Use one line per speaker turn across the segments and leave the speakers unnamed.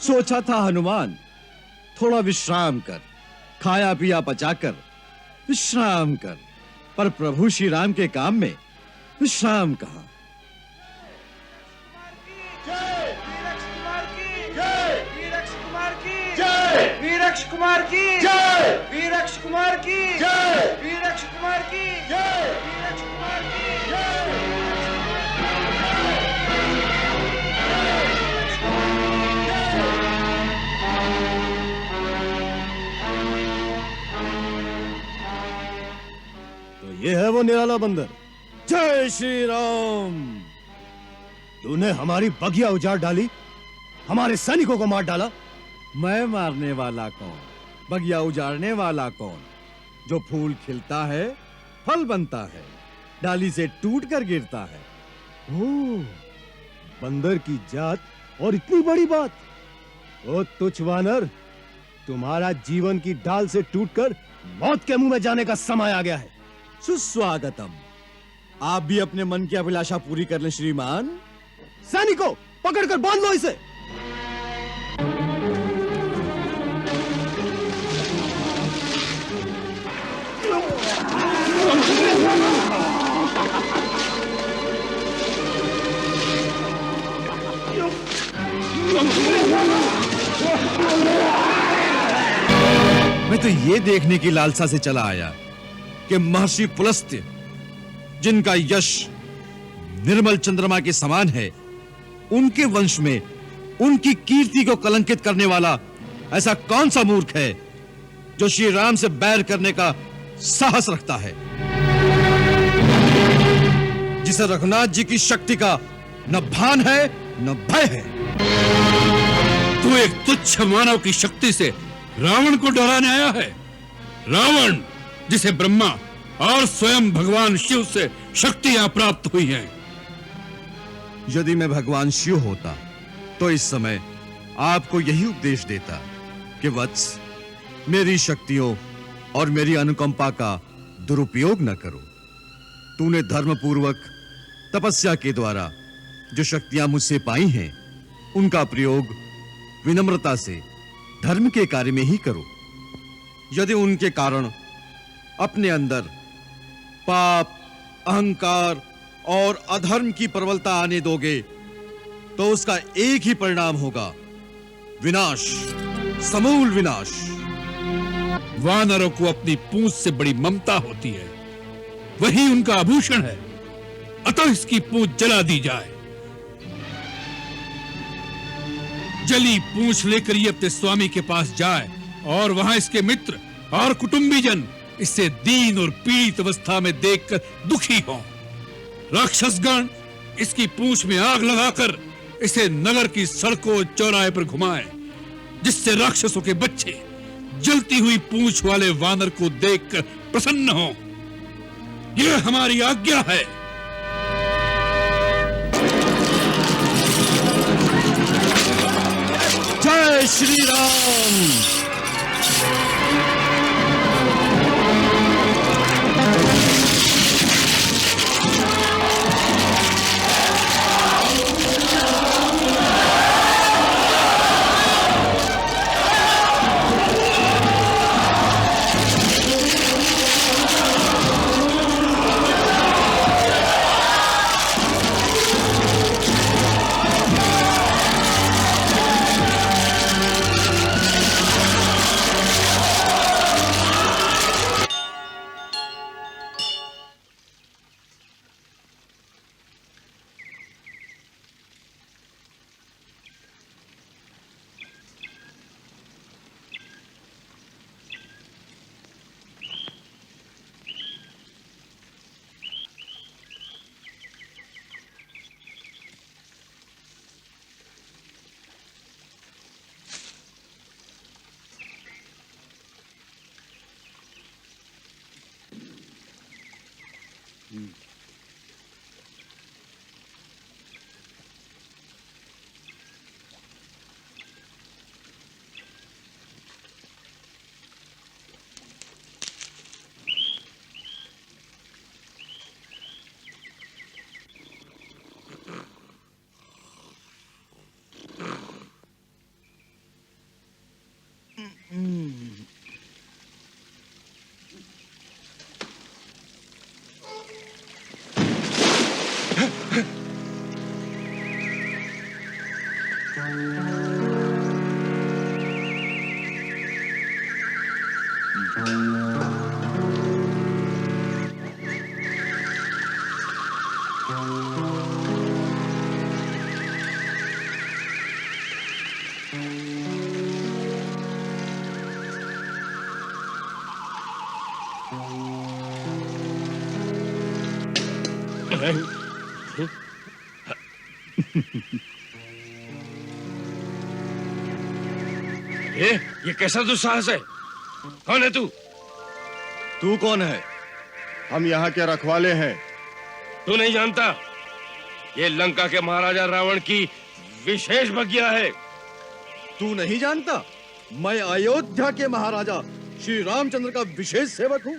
सोचा था हनुमान थोड़ा विश्राम कर, खाया पिया पचाकर विश्राम कर, पर प्रभु श्री राम के काम में विश्राम कहां।
वीरक्ष कुमार की जय, वीरक्ष कुमार की जय, वीरक्ष कुमार की जय, वीरक्ष कुमार की जय।
तो ये है वो निराला बंदर।
जय श्री राम।
तूने हमारी बगिया उजाड़ डाली, हमारे सैनिकों को मार डाला।
मैं मारने वाला कौन, बगिया उजाड़ने वाला कौन? जो फूल खिलता है फल बनता है, डाली से टूट कर गिरता है।
ओह, बंदर की जात और इतनी बड़ी बात। ओ तुच्छ वानर, तुम्हारा जीवन की डाल से टूटकर मौत के मुंह में जाने का समय आ गया है।
सुस्वागतम। आप भी अपने मन की अभिलाषा पूरी कर लें श्रीमान।
सैनिकों, पकड़कर बांध लो इसे।
मैं तो ये देखने की लालसा से चला आया कि महर्षि पुलस्त्य, जिनका यश निर्मल चंद्रमा के समान है, उनके वंश में उनकी कीर्ति को कलंकित करने वाला ऐसा कौन सा मूर्ख है जो श्री राम से बैर करने का साहस रखता है, जिसे रघुनाथ जी की शक्ति का न भान है न भय है।
तू एक तुच्छ मानव की शक्ति से रावण को डराने आया है। रावण, जिसे ब्रह्मा और स्वयं भगवान शिव से शक्तियां प्राप्त हुई हैं।
यदि मैं भगवान शिव होता तो इस समय आपको यही उपदेश देता कि वत्स, मेरी शक्तियों और मेरी अनुकंपा का दुरुपयोग न करो। तूने धर्मपूर्वक तपस्या के द्वारा जो शक्तियां मुझसे पाई हैं, उनका प्रयोग विनम्रता से धर्म के कार्य में ही करो। यदि उनके कारण अपने अंदर पाप, अहंकार और अधर्म की प्रबलता आने दोगे तो उसका एक ही परिणाम होगा, विनाश, समूल विनाश।
वानरों को अपनी पूंछ से बड़ी ममता होती है, वही उनका आभूषण है, अतः इसकी पूंछ जला दी जाए। जली पूंछ लेकर ये अपने स्वामी के पास जाए और वहां इसके मित्र और कुटुंबीजन इसे दीन और पीड़ित अवस्था में देखकर दुखी हों। राक्षसगण इसकी पूंछ में आग लगाकर इसे नगर की सड़कों चौराहे पर घुमाएं, जिससे राक्षसों के बच्चे जलती हुई पूंछ वाले वानर को देखकर प्रसन्न हों। यह हमारी आज्ञा है।
जय श्री राम।
ये कैसा दुस्साहस है? कौन है तू?
तू कौन है? हम यहाँ के रखवाले हैं।
तू नहीं जानता? ये लंका के महाराजा रावण की विशेष बगिया है।
तू नहीं जानता? मैं अयोध्या के महाराजा श्री रामचंद्र का विशेष सेवक हूँ।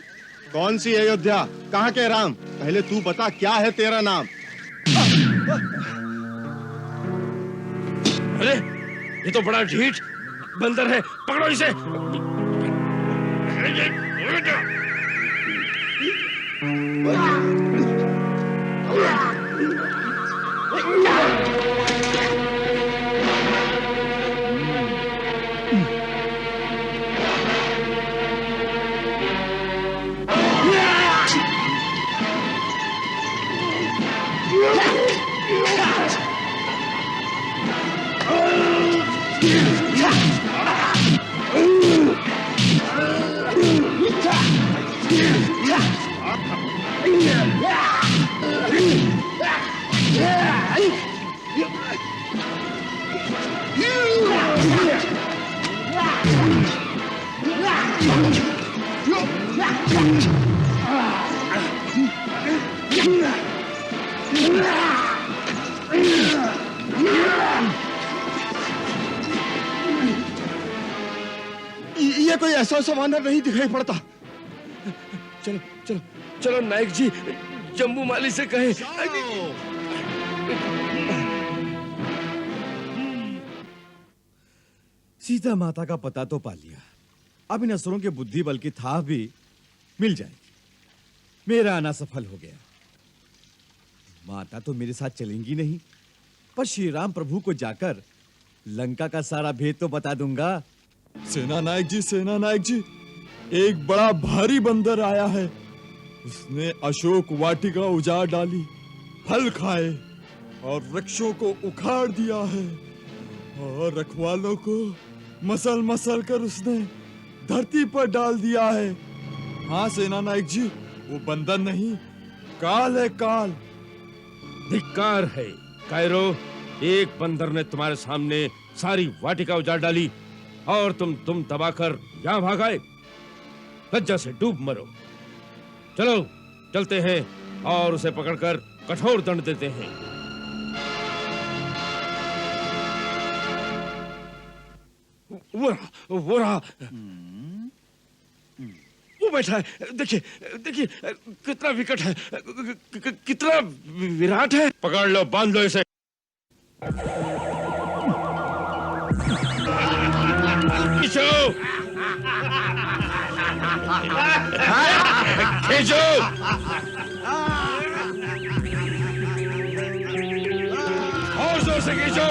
कौन सी अयोध्या? कहाँ के राम? पहले तू बता, क्या है तेरा नाम?
अरे ये तो बड़ा ढीठ बंदर है, पकड़ो इसे।
ये कोई ऐसा वानर नहीं दिखाई पड़ता।
चलो चलो चलो नायक जी, जम्बू माली से कहे।
सीता माता का पता तो पा लिया, अब इन असुरों के बुद्धि बल की था भी मिल जाएगी। मेरा आना सफल हो गया। माता तो मेरे साथ चलेंगी नहीं, पर श्री राम प्रभु को जाकर लंका का सारा भेद तो बता दूंगा।
सेना नायक जी, एक बड़ा भारी बंदर आया है। उसने अशोक वाटिका उजाड़ डाली, फल खाए और वृक्षों को उखाड़ दिया है, और रखवालों को मसल मसल कर उसने धरती पर डाल दिया है। हाँ सेना नायक जी, वो बंदर नहीं, काल है, काल।
धिक्कार है कायरो, एक बंदर ने तुम्हारे सामने सारी वाटिका उजाड़ डाली और तुम दबाकर यहां भाग आए। लज्जा से डूब मरो। चलो चलते हैं और उसे पकड़कर कठोर दंड देते हैं। वो रहा, वो बैठा है। देखिए कितना विकट है, कितना विराट है। पकड़ लो, बांध लो इसे। खींचो। और जोर से खींचो।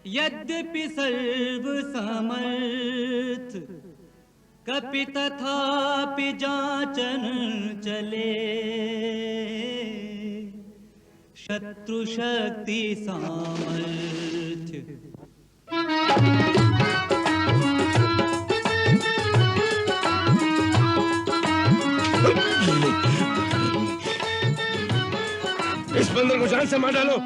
यद्यपि सर्व समर्थ कपि तथापि जाचन चले। शत्रु शक्ति सामर्थ्य।
इस बंदर को जान से मार डालो।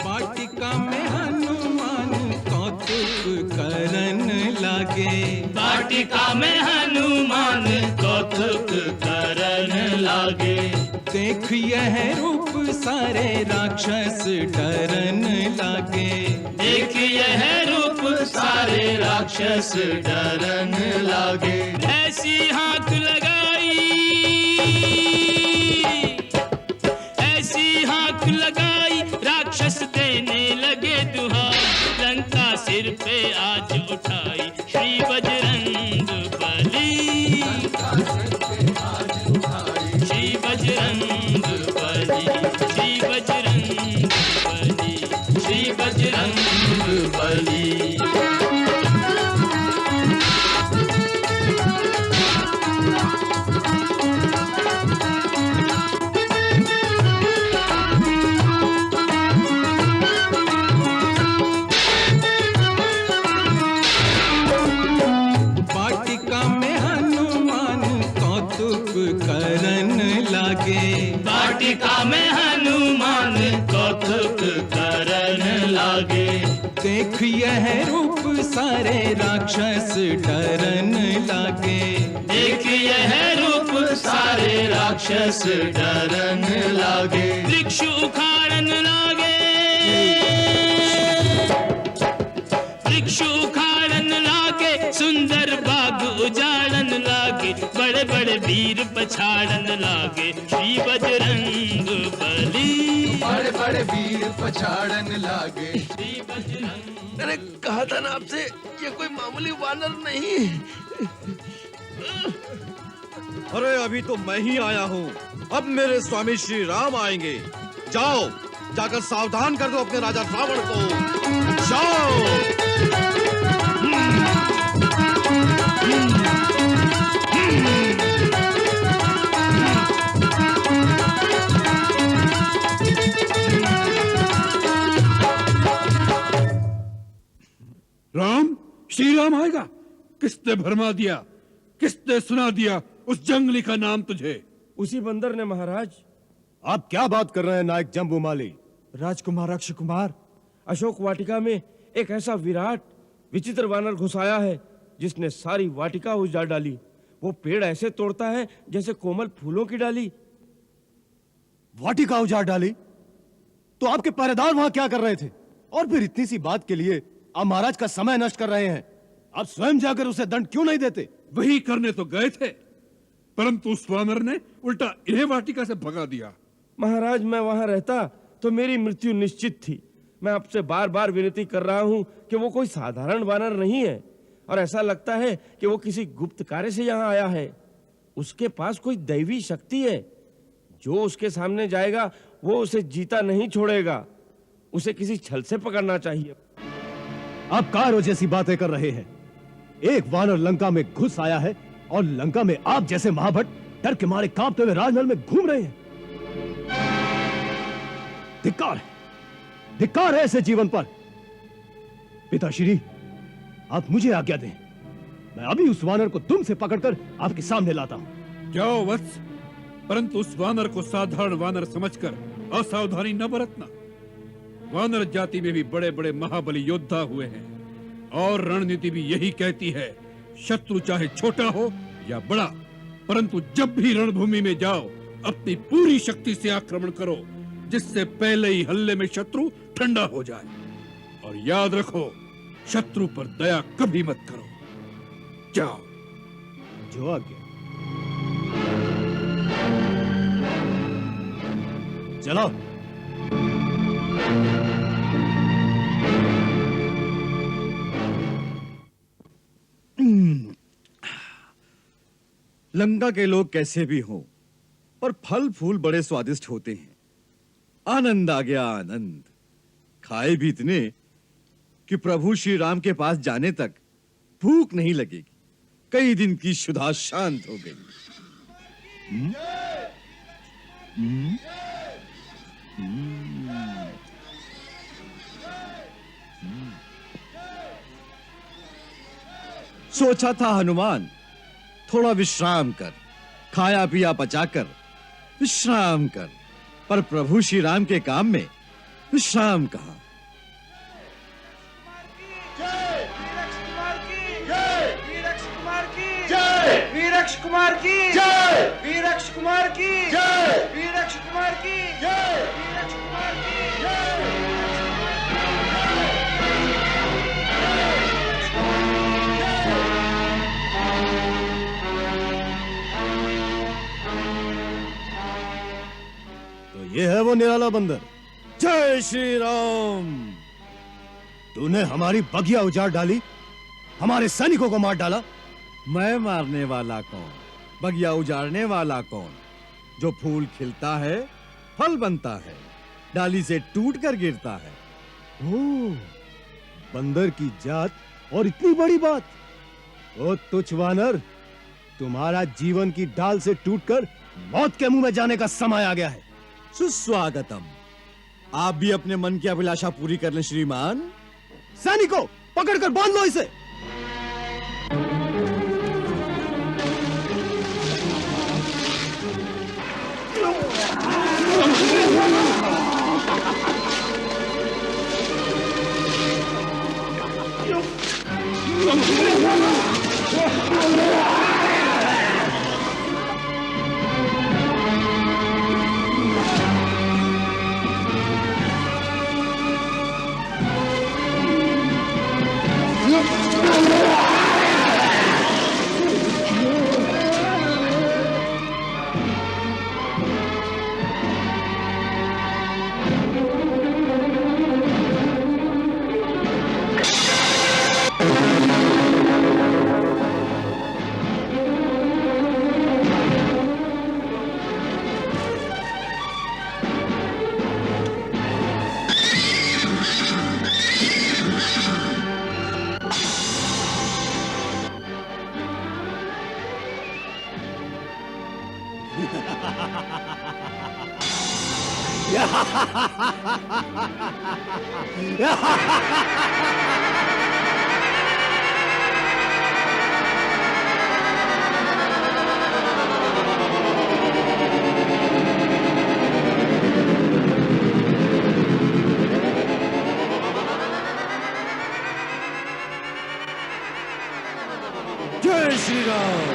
वाटिका में हनुमान कौतुक करन लागे,
वाटिका में हनुमान कौतुक करन लागे।
देख यह रूप सारे राक्षस डरन लागे,
देख यह रूप सारे राक्षस डरन लागे। ऐसी हाथ लगाई, ऐसी हाथ लगाई, राक्षस देने लगे दुहाई। लंका सिर पे आज उठाई, श्री बजरंग बली, श्री बजरंग बली, श्री बजरंग बली, श्री बजरंग बली।
वाटिका में हनुमान कौतुक करन लागे,
वाटिका में हनुमान कौतुक करन लागे।
देख यह रूप सारे राक्षस डरन लागे,
देख यह रूप सारे राक्षस डरन लागे। वृक्ष उखाड़न लागे, वृक्ष उखाड़न लागे, सुंदर बाग उजाड़न लागे। बड़े बड़े वीर पछाड़न लागे, श्री बजरंग बली,
बड़े बड़े वीर पछाड़न लागे।
श्री बजरंग।
मैंने कहा था ना आपसे, ये कोई मामूली वानर नहीं।
अरे अभी तो मैं ही आया हूँ, अब मेरे स्वामी श्री राम आएंगे। जाओ, जाकर सावधान कर दो अपने राजा रावण को। जाओ।
राम, श्री राम आएगा? किसने भरमा दिया, किसने सुना दिया उस जंगली का नाम तुझे?
उसी बंदर ने महाराज।
आप क्या बात कर रहे हैं नायक जम्बूमाली?
राजकुमार अक्षय कुमार,
अशोक वाटिका में एक ऐसा विराट विचित्र वानर घुस आया है जिसने सारी वाटिका उजाड़ डाली। वो पेड़ ऐसे तोड़ता है जैसे कोमल फूलों की डाली।
वाटिका उजाड़ डाली? तो आपके पहरेदार वहां क्या कर रहे थे? और फिर इतनी सी बात के लिए आप महाराज का समय नष्ट कर रहे हैं। आप स्वयं जाकर उसे दंड क्यों नहीं देते?
वही करने तो गए थे, परंतु उस वानर ने उल्टा इन्हें वाटिका से भगा दिया।
महाराज, मैं वहां रहता तो मेरी मृत्यु निश्चित थी। मैं आपसे बार बार विनती कर रहा हूं कि वो कोई साधारण वानर नहीं है, और ऐसा लगता है कि वो किसी गुप्त कार्य से यहाँ आया है। उसके पास कोई दैवी शक्ति है। जो उसके सामने जाएगा वो उसे जीता नहीं छोड़ेगा। उसे किसी छल से पकड़ना चाहिए।
आप कायरो जैसी बातें कर रहे हैं। एक वानर लंका में घुस आया है और लंका में आप जैसे महाभट डर के मारे कांपते हुए राजमहल में घूम रहे हैं। धिक्कार है ऐसे जीवन पर। पिताश्री, आप मुझे आज्ञा दें, मैं अभी उस वानर को तुम से पकड़कर आपके सामने लाता हूं।
जाओ वत्स, परंतु उस वानर को साधारण वानर समझकर असावधानी न बरतना। वानर जाति में भी बड़े बड़े महाबली योद्धा हुए हैं, और रणनीति भी यही कहती है, शत्रु चाहे छोटा हो या बड़ा, परंतु जब भी रणभूमि में जाओ अपनी पूरी शक्ति से आक्रमण करो, जिससे पहले ही हल्ले में शत्रु ठंडा हो जाए। और याद रखो, शत्रु पर दया कभी मत करो। जाओ।
जो आज्ञा। चलो।
लंका के लोग कैसे भी हों, पर फल फूल बड़े स्वादिष्ट होते हैं। आनंद आ गया, आनंद। खाए भी इतने कि प्रभु श्री राम के पास जाने तक भूख नहीं लगेगी। कई दिन की क्षुधा शांत हो गई। सोचा था हनुमान, थोड़ा विश्राम कर, खाया पिया पचाकर विश्राम कर, पर प्रभु श्री राम के काम में विश्राम कहा।
वीरक्ष कुमार की जय, वीरक्ष कुमार की जय, वीरक्ष कुमार की जय, वीरक्ष कुमार की जय।
तो ये है वो निराला बंदर। जय श्री राम। तूने हमारी बगिया उजाड़ डाली, हमारे सैनिकों को मार डाला।
मैं मारने वाला कौन, बगिया उजाड़ने वाला कौन? जो फूल खिलता है, फल बनता है, डाली से टूट कर गिरता है।
ओ, बंदर की जात और इतनी बड़ी बात। ओ तुच्छ वानर, तुम्हारा जीवन की डाल से टूटकर मौत के मुंह में जाने का समय आ गया है।
सुस्वागतम। आप भी अपने मन की अभिलाषा पूरी कर लें श्रीमान।
सैनिकों, पकड़कर बांध लो इसे।
जय श्री राम।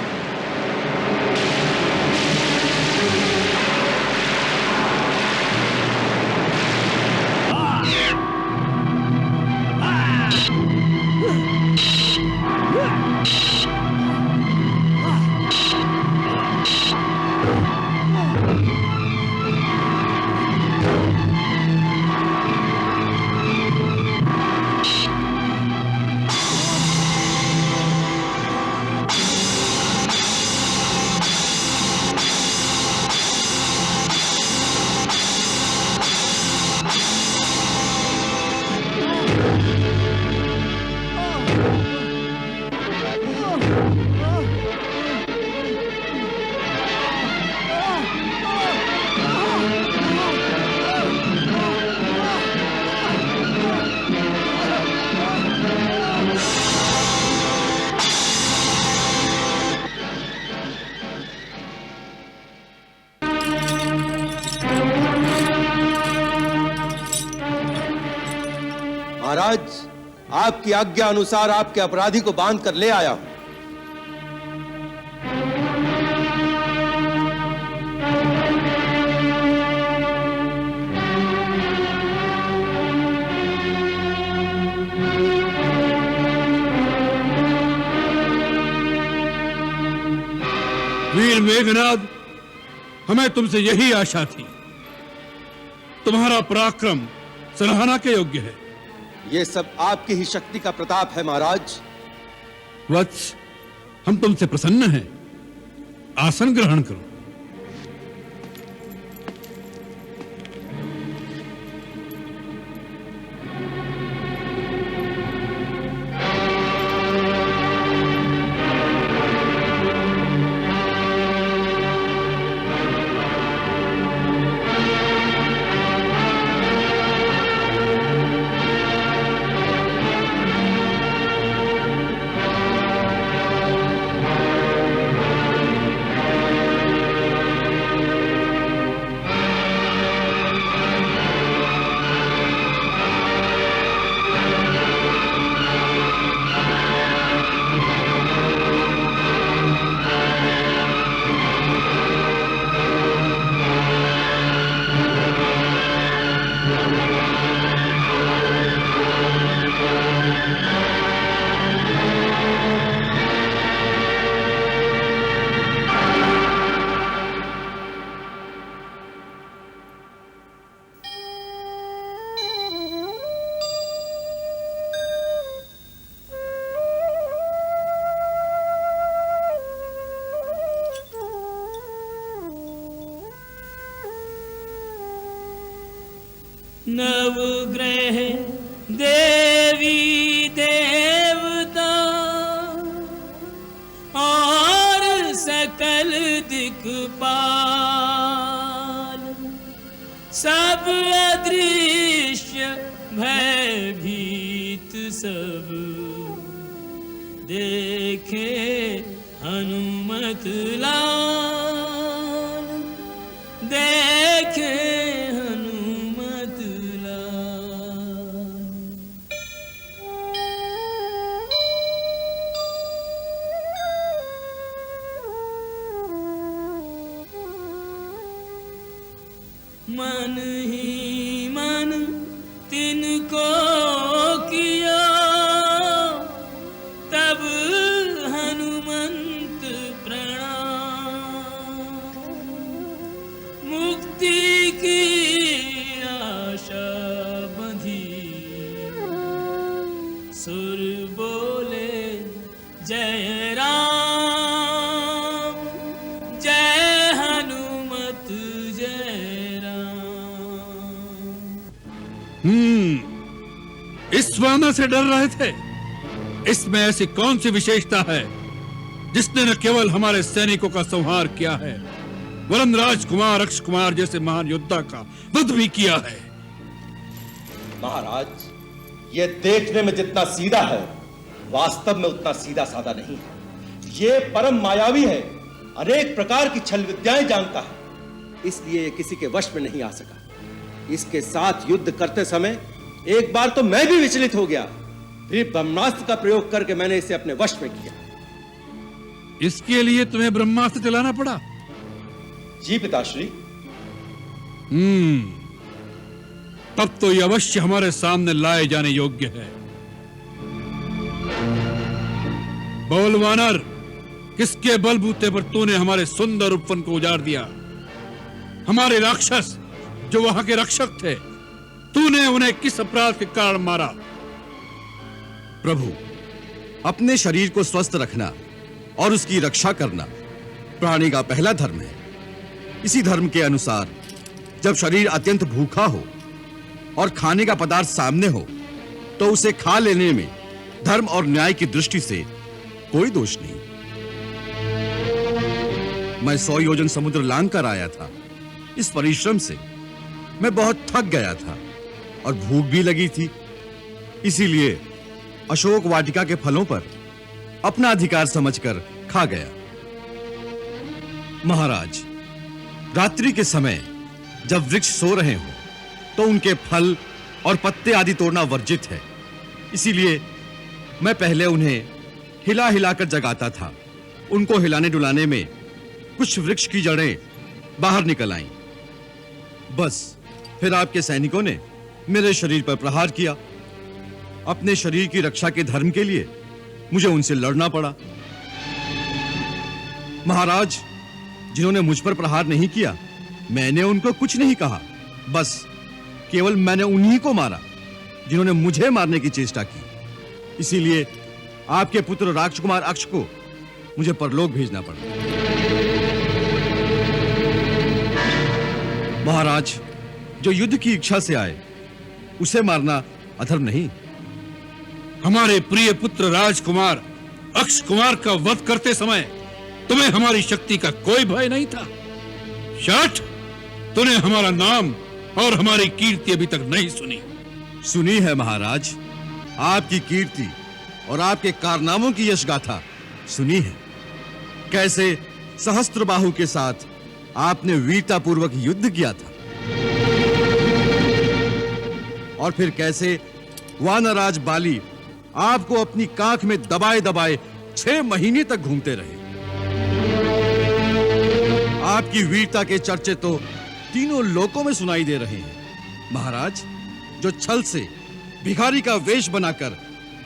महाराज, आपकी आज्ञा अनुसार आपके अपराधी को बांध कर ले आया हूं।
वीर मेघनाद, हमें तुमसे यही आशा थी। तुम्हारा पराक्रम सराहना के योग्य है।
ये सब आपकी ही शक्ति का प्रताप है महाराज।
वत्स, हम तुमसे प्रसन्न हैं। आसन ग्रहण करो।
नवग्रह देवी देवता और सकल दिक्पाल सब अदृश्य भयभीत सब देखे हनुमत लाल, देखे हनुमत लाल। मन ही मन तिनको किया तब हनुमंत प्रणाम, मुक्ति की आशा बंधी सुर बोले जय राम, जय हनुमत जय राम।
इस वानर से डर रहे थे? इसमें ऐसी कौन सी विशेषता है जिसने न केवल हमारे सैनिकों का संहार किया है वरन राजकुमार अक्ष कुमार जैसे महान योद्धा का वध भी किया है?
महाराज, ये देखने में जितना सीधा है वास्तव में उतना सीधा साधा नहीं है। ये परम मायावी है, अनेक प्रकार की छल विद्याएं जानता है, इसलिए ये किसी के वश में नहीं आ सका। इसके साथ युद्ध करते समय एक बार तो मैं भी विचलित हो गया, फिर ब्रह्मास्त्र का प्रयोग करके मैंने इसे अपने वश में किया।
इसके लिए तुम्हें ब्रह्मास्त्र चलाना पड़ा?
जी पिताश्री।
तब तो यह अवश्य हमारे सामने लाए जाने योग्य है। बोल वानर, किसके बलबूते पर तूने हमारे सुंदर उपवन को उजाड़ दिया? हमारे राक्षस जो वहां के रक्षक थे, तूने उन्हें किस अपराध के कारण मारा?
प्रभु, अपने शरीर को स्वस्थ रखना और उसकी रक्षा करना प्राणी का पहला धर्म है। इसी धर्म के अनुसार जब शरीर अत्यंत भूखा हो और खाने का पदार्थ सामने हो तो उसे खा लेने में धर्म और न्याय की दृष्टि से कोई दोष नहीं। मैं 100 योजन समुद्र लांघ कर आया था। इस परिश्रम से मैं बहुत थक गया था और भूख भी लगी थी, इसीलिए अशोक वाटिका के फलों पर अपना अधिकार समझकर खा गया। महाराज, रात्रि के समय जब वृक्ष सो रहे हो तो उनके फल और पत्ते आदि तोड़ना वर्जित है, इसीलिए मैं पहले उन्हें हिला हिलाकर जगाता था। उनको हिलाने डुलाने में कुछ वृक्ष की जड़ें बाहर निकल आईं। बस फिर आपके सैनिकों ने मेरे शरीर पर प्रहार किया। अपने शरीर की रक्षा के धर्म के लिए मुझे उनसे लड़ना पड़ा। महाराज, जिन्होंने मुझ पर प्रहार नहीं किया, मैंने उनको कुछ नहीं कहा। बस केवल मैंने उन्हीं को मारा जिन्होंने मुझे मारने की चेष्टा की। इसीलिए आपके पुत्र राजकुमार अक्ष को मुझे परलोक भेजना पड़ा। महाराज, जो युद्ध की इच्छा से आए उसे मारना अधर्म नहीं।
हमारे प्रिय पुत्र राजकुमार अक्ष कुमार का वध करते समय तुम्हें हमारी शक्ति का कोई भय नहीं था? शठ, तूने हमारा नाम और हमारी कीर्ति अभी तक नहीं सुनी।
सुनी है महाराज, आपकी कीर्ति और आपके कारनामों की यश गाथा सुनी है। कैसे सहस्त्रबाहु के साथ आपने वीरतापूर्वक युद्ध किया था और फिर कैसे वानराज बाली आपको अपनी काख में दबाए दबाए 6 महीने तक घूमते रहे। आपकी वीरता के चर्चे तो तीनों लोकों में सुनाई दे रहे हैं। महाराज, जो छल से भिखारी का वेश बनाकर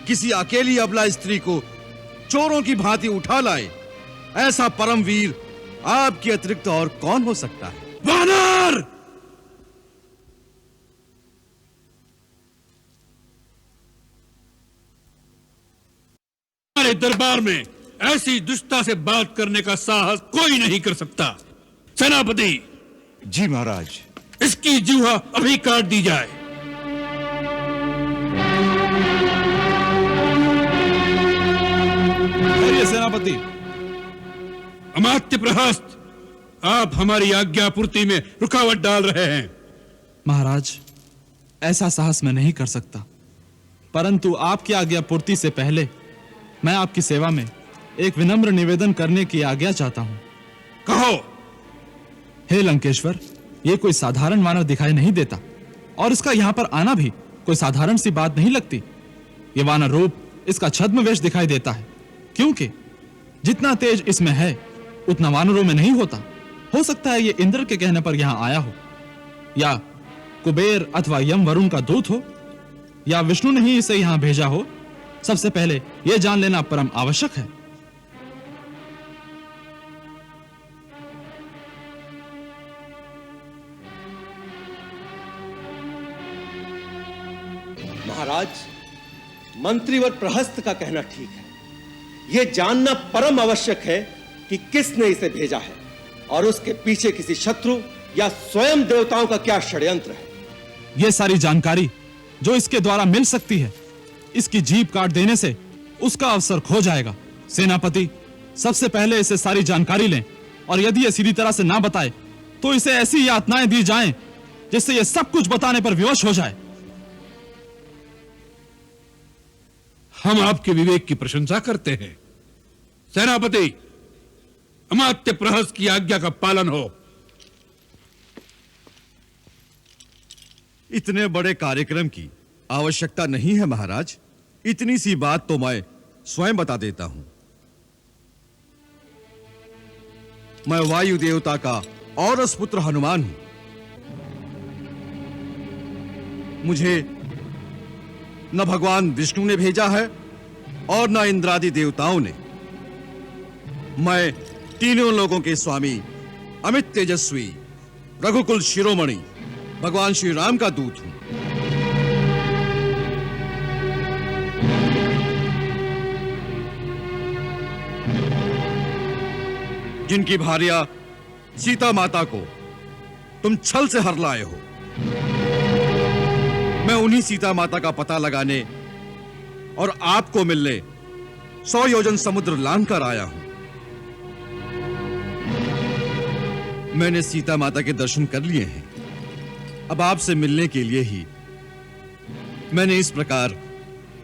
किसी अकेली अबला स्त्री को चोरों की भांति उठा लाए, ऐसा परम वीर आपके अतिरिक्त और कौन हो सकता है?
वानर! हमारे दरबार में ऐसी दुष्टता से बात करने का साहस कोई नहीं कर सकता। सेनापति,
जी महाराज।
इसकी जुहा अभी काट दी जाए। सेनापति। अमात्य प्रहस्त, आप हमारी आज्ञा पूर्ति में रुकावट डाल रहे हैं।
महाराज, ऐसा साहस मैं नहीं कर सकता, परंतु आपकी आज्ञा पूर्ति से पहले मैं आपकी सेवा में एक विनम्र निवेदन करने की आज्ञा चाहता हूं।
कहो।
हे लंकेश्वर, ये कोई साधारण मानव दिखाई नहीं देता और इसका यहां पर आना भी कोई साधारण सी बात नहीं लगती। ये वानर रूप इसका छद्मवेश दिखाई देता है, क्योंकि जितना तेज इसमें है उतना वानरों में नहीं होता। हो सकता है ये इंद्र के कहने पर यहां आया हो, या कुबेर अथवा यम वरुण का दूत हो, या विष्णु ने ही इसे यहां भेजा हो। सबसे पहले यह जान लेना परम आवश्यक है।
महाराज, मंत्रीवर प्रहस्त का कहना ठीक है। यह जानना परम आवश्यक है कि किसने इसे भेजा है और उसके पीछे किसी शत्रु या स्वयं देवताओं का क्या षड्यंत्र है।
यह सारी जानकारी जो इसके द्वारा मिल सकती है, इसकी जीभ काट देने से उसका अवसर खो जाएगा। सेनापति, सबसे पहले इसे सारी जानकारी लें, और यदि यह सीधी तरह से ना बताए तो इसे ऐसी यातनाएं दी जाएं जिससे यह सब कुछ बताने पर विवश हो जाए।
हम आपके विवेक की प्रशंसा करते हैं। सेनापति, अमात्य प्रहस्त की आज्ञा का पालन हो।
इतने बड़े कार्यक्रम की आवश्यकता नहीं है महाराज। इतनी सी बात तो मैं स्वयं बता देता हूं। मैं वायु देवता का औरस पुत्र हनुमान हूं। मुझे न भगवान विष्णु ने भेजा है और न इंद्रादि देवताओं ने। मैं तीनों लोगों के स्वामी, अमित तेजस्वी, रघुकुल शिरोमणि भगवान श्री राम का दूत हूं। जिनकी भार्या सीता माता को तुम छल से हर लाए हो, मैं उन्हीं सीता माता का पता लगाने और आपको मिलने 100 योजन समुद्र लांघ कर आया हूं। मैंने सीता माता के दर्शन कर लिए हैं। अब आपसे मिलने के लिए ही मैंने इस प्रकार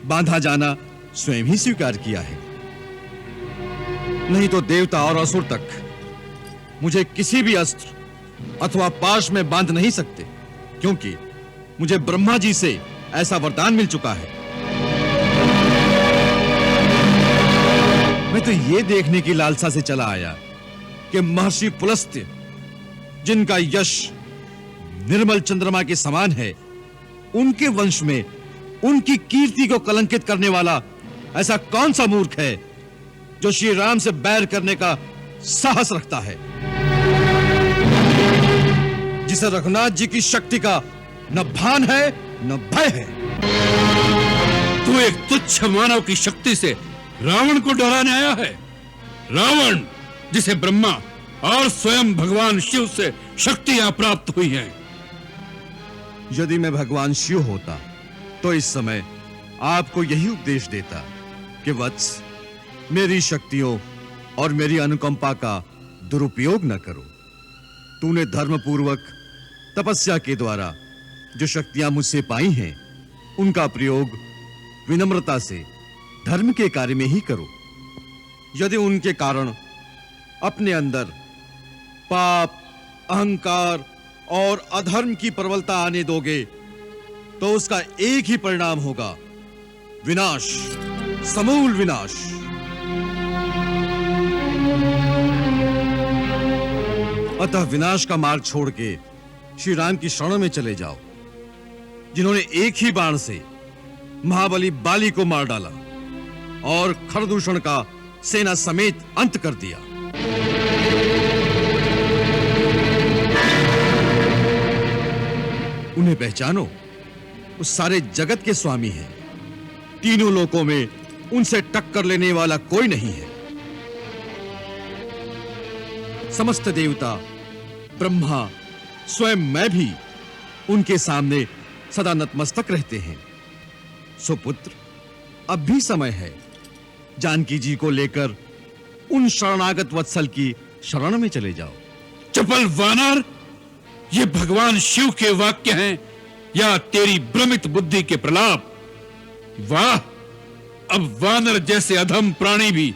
बांधा जाना स्वयं ही स्वीकार किया है। नहीं तो देवता और असुर तक मुझे किसी भी अस्त्र अथवा पाश में बांध नहीं सकते, क्योंकि मुझे ब्रह्मा जी से ऐसा वरदान मिल चुका है। मैं तो ये देखने की लालसा से चला आया कि महर्षि पुलस्त्य, जिनका यश निर्मल चंद्रमा के समान है, उनके वंश में उनकी कीर्ति को कलंकित करने वाला ऐसा कौन सा मूर्ख है जो श्री राम से बैर करने का साहस रखता है, जिसे रघुनाथ जी की शक्ति का न भान है न भय है।
तू एक तुच्छ मानव की शक्ति से रावण को डराने आया है। रावण, जिसे ब्रह्मा और स्वयं भगवान शिव से शक्तियां प्राप्त हुई हैं।
यदि मैं भगवान शिव होता तो इस समय आपको यही उपदेश देता कि वत्स, मेरी शक्तियों और मेरी अनुकंपा का दुरुपयोग न करो। तूने धर्मपूर्वक तपस्या के द्वारा जो शक्तियां मुझसे पाई हैं, उनका प्रयोग विनम्रता से धर्म के कार्य में ही करो। यदि उनके कारण अपने अंदर पाप, अहंकार और अधर्म की प्रबलता आने दोगे तो उसका एक ही परिणाम होगा, विनाश, समूल विनाश। अतः विनाश का मार्ग छोड़ के श्री राम की शरण में चले जाओ, जिन्होंने एक ही बाण से महाबली बाली को मार डाला और खरदूषण का सेना समेत अंत कर दिया। उन्हें पहचानो, वो सारे जगत के स्वामी हैं। तीनों लोकों में उनसे टक्कर लेने वाला कोई नहीं है। समस्त देवता, ब्रह्मा, स्वयं मैं भी उनके सामने सदा नतमस्तक रहते हैं। सुपुत्र, अब भी समय है। जानकी जी को लेकर उन शरणागत वत्सल की शरण में चले जाओ।
चपल वानर, ये भगवान शिव के वाक्य हैं या तेरी भ्रमित बुद्धि के प्रलाप? वाह, अब वानर जैसे अधम प्राणी भी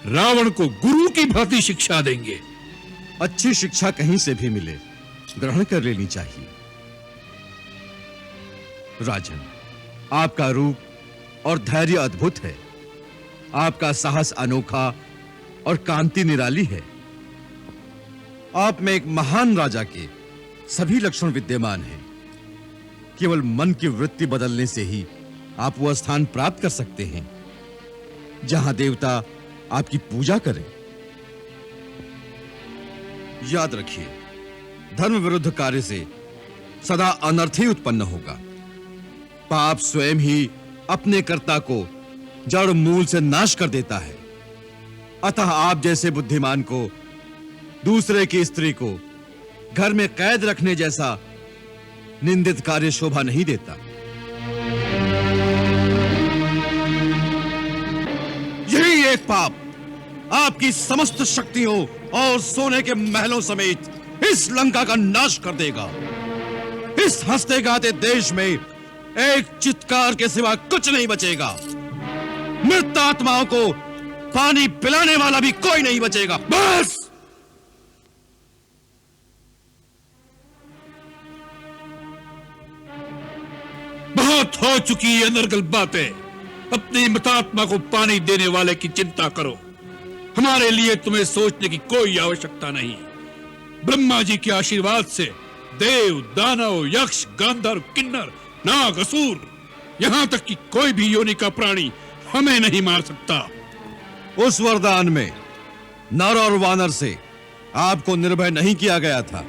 रावण को गुरु की भांति शिक्षा देंगे।
अच्छी शिक्षा कहीं से भी मिले, ग्रहण कर लेनी चाहिए। राजन, आपका रूप और धैर्य अद्भुत है, आपका साहस अनोखा और कांति निराली है। आप में एक महान राजा के सभी लक्षण विद्यमान हैं। केवल मन की वृत्ति बदलने से ही आप वह स्थान प्राप्त कर सकते हैं जहां देवता आपकी पूजा करें। याद रखिए, धर्म विरुद्ध कार्य से सदा अनर्थ ही उत्पन्न होगा। पाप स्वयं ही अपने कर्ता को जड़ मूल से नाश कर देता है। अतः आप जैसे बुद्धिमान को दूसरे की स्त्री को घर में कैद रखने जैसा निंदित कार्य शोभा नहीं देता। यही एक पाप आपकी समस्त शक्तियों और सोने के महलों समेत इस लंका का नाश कर देगा। इस हंसते गाते देश में एक चित्कार के सिवा कुछ नहीं बचेगा। मृत आत्माओं को पानी पिलाने वाला भी कोई नहीं बचेगा। बस!
बहुत हो चुकी ये अनर्गल बातें। अपनी मृतात्मा को पानी देने वाले की चिंता करो। हमारे लिए तुम्हें सोचने की कोई आवश्यकता नहीं। ब्रह्मा जी के आशीर्वाद से देव, दानव, यक्ष, गांधर्व, किन्नर, नाग, असुर, यहां तक कि कोई भी योनि का प्राणी हमें नहीं मार सकता।
उस वरदान में नर और वानर से आपको निर्भय नहीं किया गया था।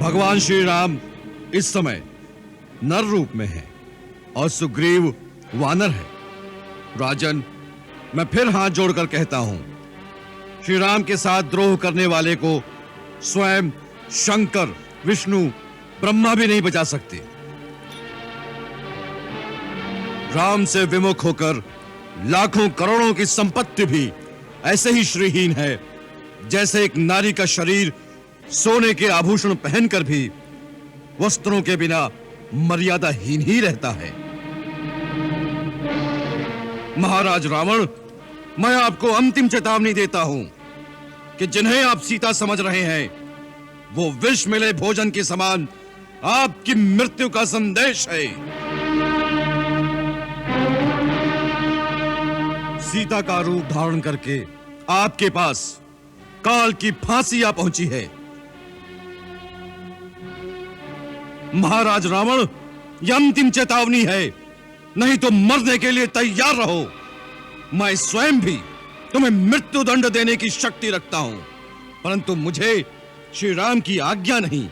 भगवान श्री राम इस समय नर रूप में है और सुग्रीव वानर है। राजन, मैं फिर हाथ जोड़कर कहता हूं, श्री राम के साथ द्रोह करने वाले को स्वयं शंकर, विष्णु, ब्रह्मा भी नहीं बचा सकते। राम से विमुख होकर लाखों करोड़ों की संपत्ति भी ऐसे ही श्रीहीन है जैसे एक नारी का शरीर सोने के आभूषण पहनकर भी वस्त्रों के बिना मर्यादाहीन ही रहता है। महाराज रावण, मैं आपको अंतिम चेतावनी देता हूं कि जिन्हें आप सीता समझ रहे हैं वो विष मिले भोजन के समान आपकी मृत्यु का संदेश है। सीता का रूप धारण करके आपके पास काल की फांसी आ पहुंची है। महाराज रावण, यह अंतिम चेतावनी है, नहीं तो मरने के लिए तैयार रहो। मैं स्वयं भी तुम्हें मृत्यु दंड देने की शक्ति रखता हूं, परंतु मुझे श्री राम की आज्ञा नहीं।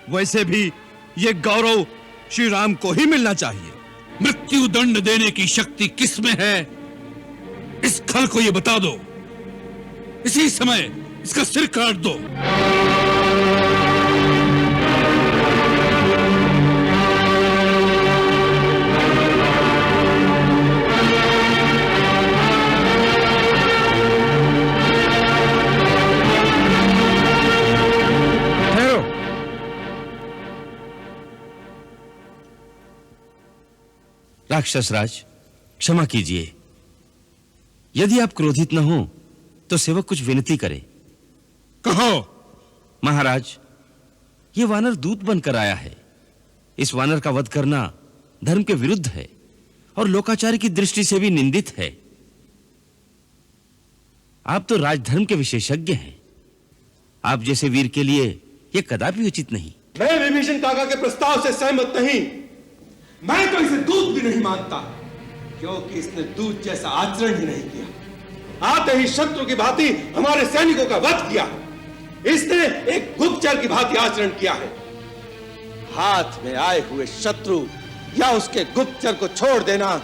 वैसे भी यह गौरव श्री राम को ही मिलना चाहिए।
मृत्यु दंड देने की शक्ति किसमें है, इस खल को यह बता दो। इसी समय इसका सिर काट दो।
राक्षस राज, क्षमा कीजिए। यदि आप क्रोधित न हो तो सेवक कुछ विनती करे।
कहो।
महाराज, ये वानर दूत बनकर आया है। इस वानर का वध करना धर्म के विरुद्ध है और लोकाचार की दृष्टि से भी निंदित है। आप तो राजधर्म के विशेषज्ञ हैं। आप जैसे वीर के लिए यह कदापि उचित नहीं।
मैं विभीषण काका के प्रस्ताव से सहमत नहीं। मैं तो इसे दूत भी नहीं मानता, क्योंकि इसने दूत जैसा आचरण ही नहीं किया। आते ही शत्रु की भांति हमारे सैनिकों का वध किया। इसने एक गुप्तचर की भांति आचरण किया है। हाथ में आए हुए शत्रु या उसके गुप्तचर को छोड़ देना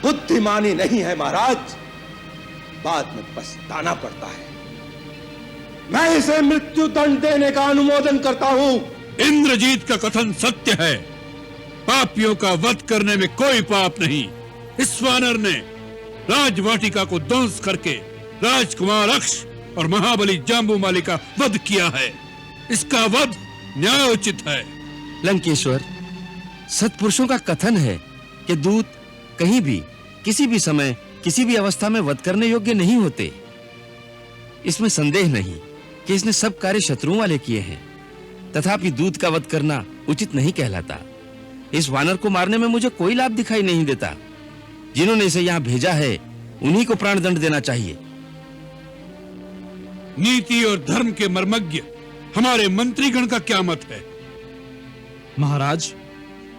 बुद्धिमानी नहीं है महाराज, बाद में पछताना पड़ता है। मैं इसे मृत्यु दंड देने का अनुमोदन करता हूं।
इंद्रजीत का कथन सत्य है। पापियों का वध करने में कोई पाप नहीं। इस वानर ने राजवाटिका को ध्वंस करके राजकुमार अक्ष और महाबली जाम्बूमाली का वध किया है। इसका वध न्यायोचित है।
लंकेश्वर, सत्पुरुषों का कथन है कि दूत कहीं भी, किसी भी समय, किसी भी अवस्था में वध करने योग्य नहीं होते। इसमें संदेह नहीं कि इसने सब कार्य शत्रुओं वाले किए हैं, तथापि दूत का वध करना उचित नहीं कहलाता। इस वानर को मारने में मुझे कोई लाभ दिखाई नहीं देता। जिन्होंने इसे यहाँ भेजा है उन्हीं को प्राणदंड देना चाहिए।
नीति और धर्म के मर्मज्ञ हमारे मंत्रीगण का क्या मत है?
महाराज,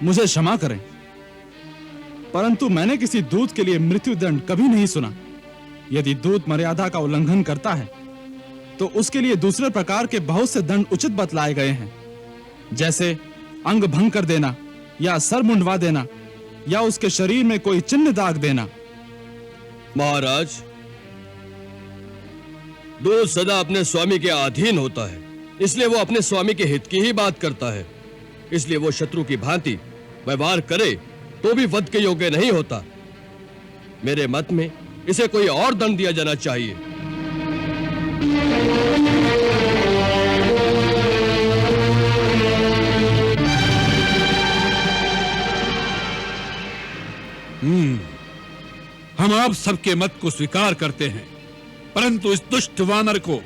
मुझे क्षमा करें, परंतु मैंने किसी दूत के लिए मृत्युदंड कभी नहीं सुना। यदि दूत मर्यादा का उल्लंघन करता है तो उसके लिए दूसरे प्रकार के बहुत से दंड उचित बतलाए गए हैं, जैसे अंग भंग कर देना, या सर मुंडवा देना, या उसके शरीर में कोई चिन्ह दाग देना।
महाराज, दूत सदा अपने स्वामी के अधीन होता है, इसलिए वो अपने स्वामी के हित की ही बात करता है। इसलिए वो शत्रु की भांति व्यवहार करे तो भी वध के योग्य नहीं होता। मेरे मत में इसे कोई और दंड दिया जाना चाहिए।
हम आप सबके मत को स्वीकार करते हैं, परंतु इस दुष्ट वानर को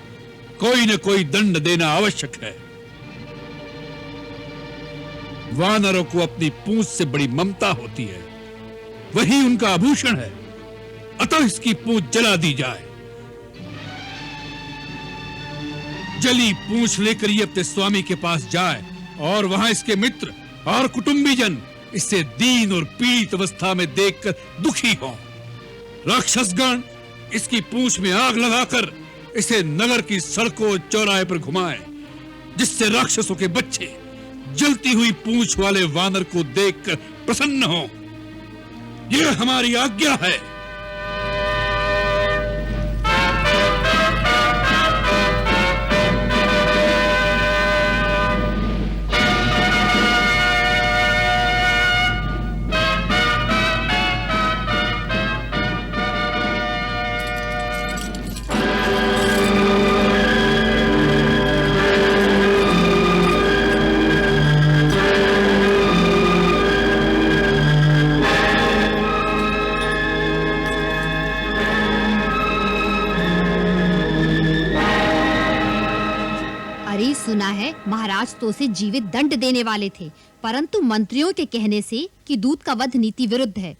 कोई न कोई दंड देना आवश्यक है। वानरों को अपनी पूंछ से बड़ी ममता होती है, वही उनका आभूषण है, अतः इसकी पूंछ जला दी जाए। जली पूंछ लेकर ये अपने स्वामी के पास जाए और वहां इसके मित्र और कुटुंबीजन इसे दीन और पीड़ित अवस्था में देखकर दुखी हों। राक्षसगण इसकी पूंछ में आग लगाकर इसे नगर की सड़कों और चौराहे पर घुमाएं, जिससे राक्षसों के बच्चे जलती हुई पूंछ वाले वानर को देखकर प्रसन्न हों। यह हमारी आज्ञा है।
सुना है महाराज तो उसे जीवित दंड देने वाले थे, परंतु मंत्रियों के कहने से कि दूत का वध नीति विरुद्ध है,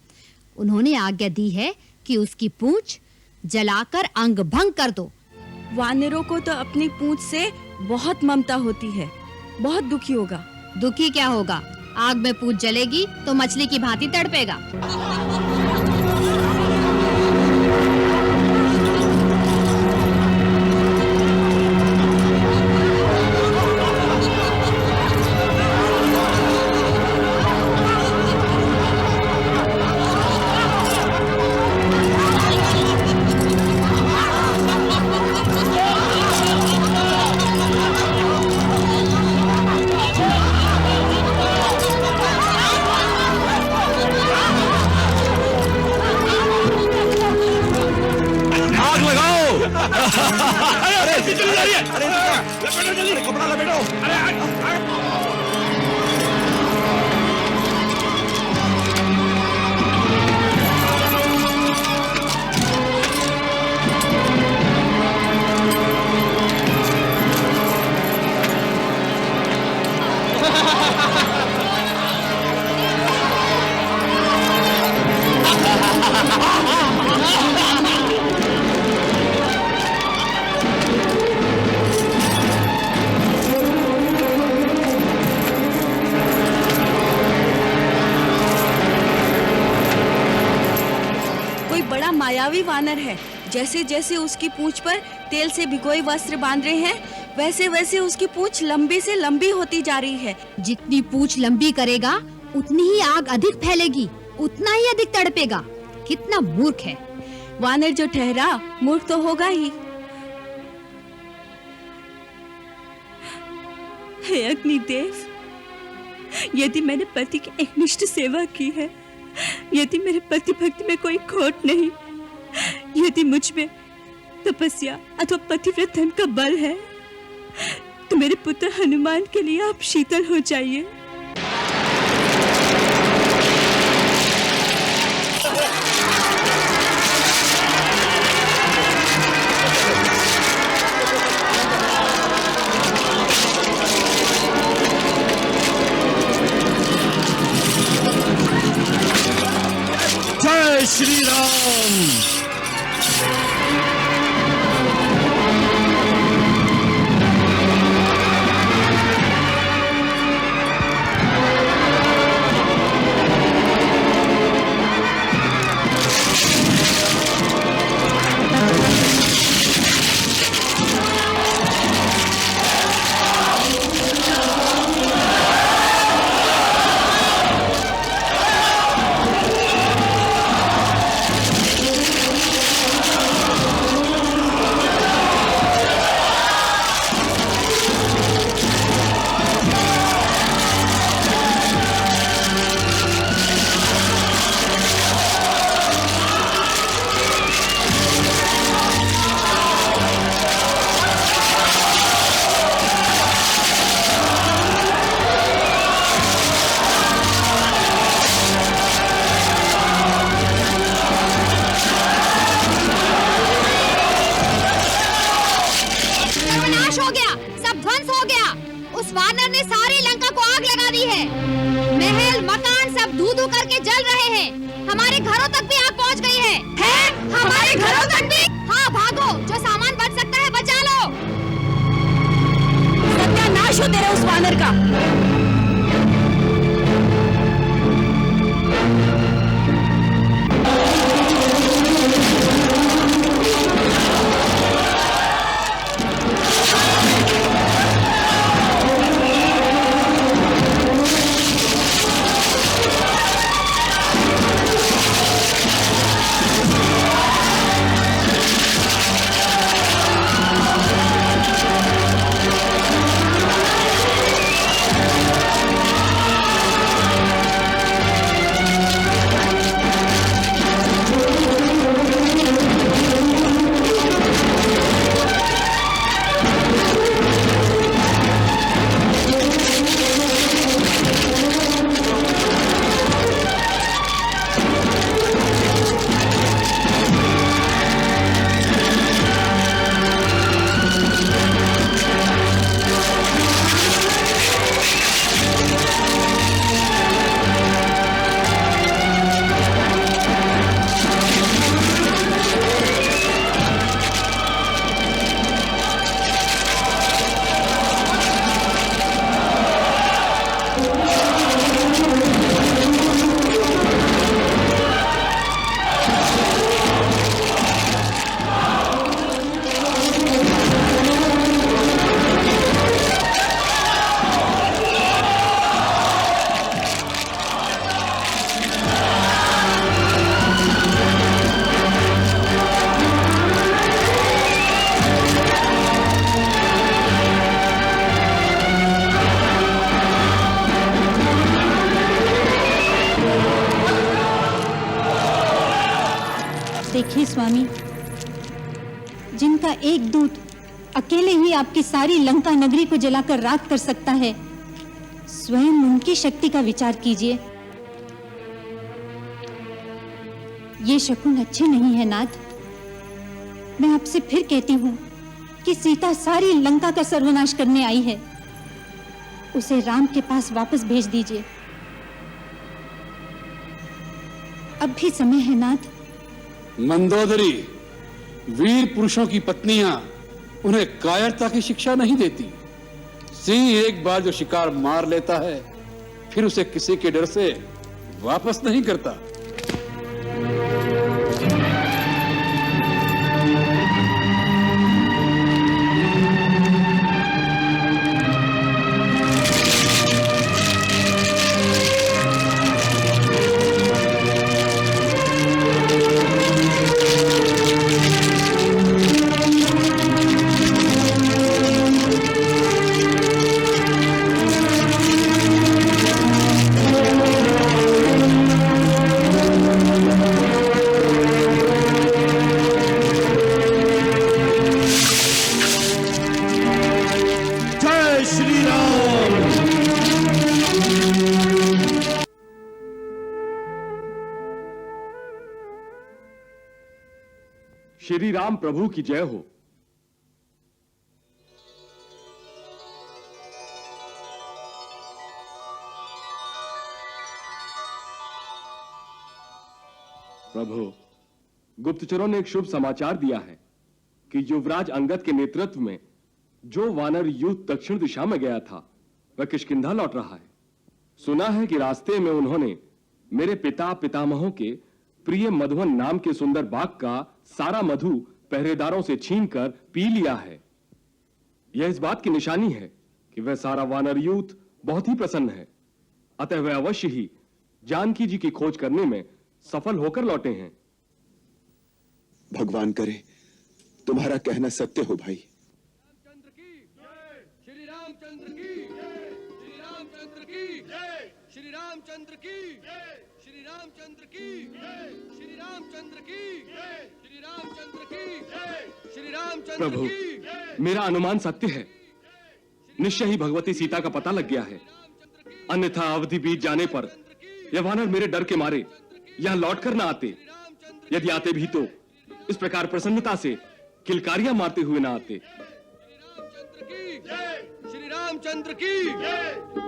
उन्होंने आज्ञा दी है कि उसकी पूंछ जलाकर अंग भंग कर दो।
वानरों को तो अपनी पूंछ से बहुत ममता होती है, बहुत दुखी होगा।
दुखी क्या होगा? आग में पूंछ जलेगी तो मछली की भांति तड़पेगा।
मायावी वानर है। जैसे जैसे उसकी पूंछ पर तेल से भिगोए वस्त्र बांध रहे हैं, वैसे वैसे उसकी पूंछ लंबी से लंबी होती जा रही है।
जितनी पूंछ लंबी करेगा उतनी ही आग अधिक फैलेगी, उतना ही अधिक तड़पेगा। कितना मूर्ख है
वानर! जो ठहरा मूर्ख तो होगा ही। हे अग्निदेव, यदि मैंने पति की एकनिष्ठ सेवा की है, यदि मेरे पति भक्ति में कोई खोट नहीं, यदि मुझ में तपस्या अथवा पतिव्रत धर्म का बल है, तो मेरे पुत्र हनुमान के लिए आप शीतल हो जाइए।
जय श्री राम।
देखिए स्वामी, जिनका एक दूत अकेले ही आपकी सारी लंका नगरी को जलाकर राख कर सकता है, स्वयं उनकी शक्ति का विचार कीजिए। ये शकुन अच्छे नहीं है नाथ। मैं आपसे फिर कहती हूँ कि सीता सारी लंका का सर्वनाश करने आई है, उसे राम के पास वापस भेज दीजिए। अब भी समय है नाथ।
मंदोदरी, वीर पुरुषों की पत्नियां उन्हें कायरता की शिक्षा नहीं देती। सिंह एक बार जो शिकार मार लेता है, फिर उसे किसी के डर से वापस नहीं करता।
श्री राम प्रभु की जय हो। प्रभु, गुप्तचरों ने एक शुभ समाचार दिया है कि युवराज अंगद के नेतृत्व में जो वानर यूथ दक्षिण दिशा में गया था वह किष्किंधा लौट रहा है। सुना है कि रास्ते में उन्होंने मेरे पिता पितामहों के प्रिय मधुवन नाम के सुंदर बाग का सारा मधु पहरेदारों से छीनकर पी लिया है। यह इस बात की निशानी है कि वह सारा वानर यूथ बहुत ही प्रसन्न है। अतः वह अवश्य ही जानकी जी की खोज करने में सफल होकर लौटे हैं।
भगवान करे तुम्हारा कहना सत्य हो भाई।
श्री रामचंद्र की जय, श्री रामचंद्र की जय, श्री रामचंद्र की जय, श्री रामचंद्र की जय, श्री रामचंद्र की जय, श्री रामचंद्र की जय, श्री रामचंद्र
प्रभु,
की जय।
मेरा अनुमान सत्य है। निश्चय ही भगवती सीता का पता लग गया है। अन्यथा अवधि बीत जाने पर यह वानर मेरे डर के मारे यहां लौट कर ना आते। यदि आते भी तो इस प्रकार प्रसन्नता से किलकारियां मारते हुए ना आते।
श्री रामचंद्र की जय।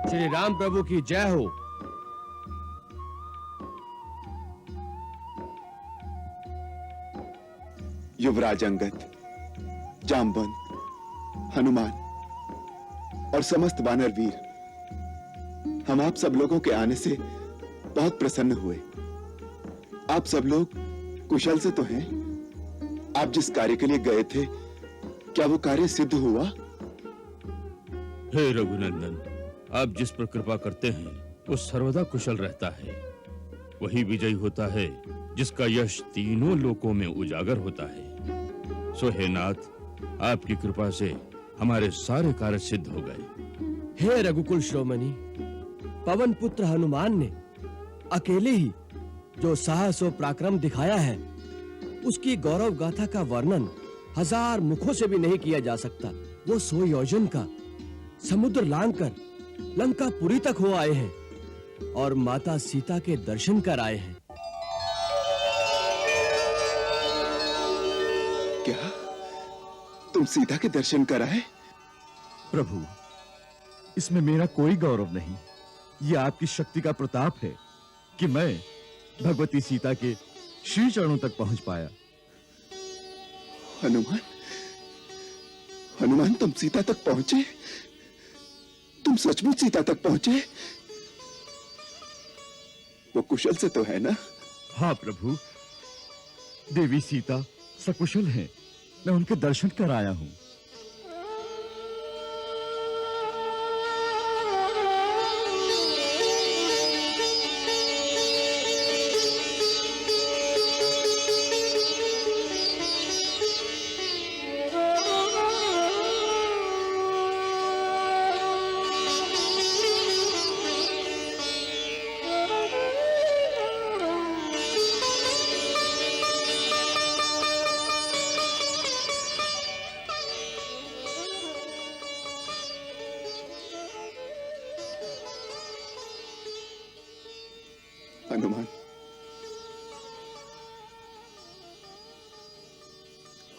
श्री राम प्रभु की जय हो।
युवराज अंगद, जामवंत, हनुमान और समस्त वानर वीर, हम आप सब लोगों के आने से बहुत प्रसन्न हुए। आप सब लोग कुशल से तो हैं? आप जिस कार्य के लिए गए थे, क्या वो कार्य सिद्ध हुआ?
हे रघुनंदन, आप जिस पर कृपा करते हैं वो सर्वदा कुशल रहता है। वही विजयी होता है जिसका यश तीनों लोकों में उजागर होता है। सो हे नाथ, आपकी कृपा से हमारे सारे कार्य सिद्ध हो गए।
हे रघुकुल श्रोमणी, पवन पुत्र हनुमान ने अकेले ही जो साहस और पराक्रम दिखाया है, उसकी गौरव गाथा का वर्णन 1000 मुखों से भी नहीं किया जा सकता। वो 100 योजन का समुद्र लांघकर लंकापुरी तक हो आए हैं और माता सीता के दर्शन कर आए हैं।
क्या तुम सीता के दर्शन कर आए?
प्रभु, इसमें मेरा कोई गौरव नहीं। यह आपकी शक्ति का प्रताप है कि मैं भगवती सीता के श्री चरणों तक पहुंच पाया।
हनुमान, हनुमान, तुम सीता तक पहुंचे? तुम सचमुच सीता तक पहुंचे? वो कुशल से तो है ना?
हाँ प्रभु, देवी सीता सकुशल हैं। मैं उनके दर्शन कर आया हूं।
हनुमान,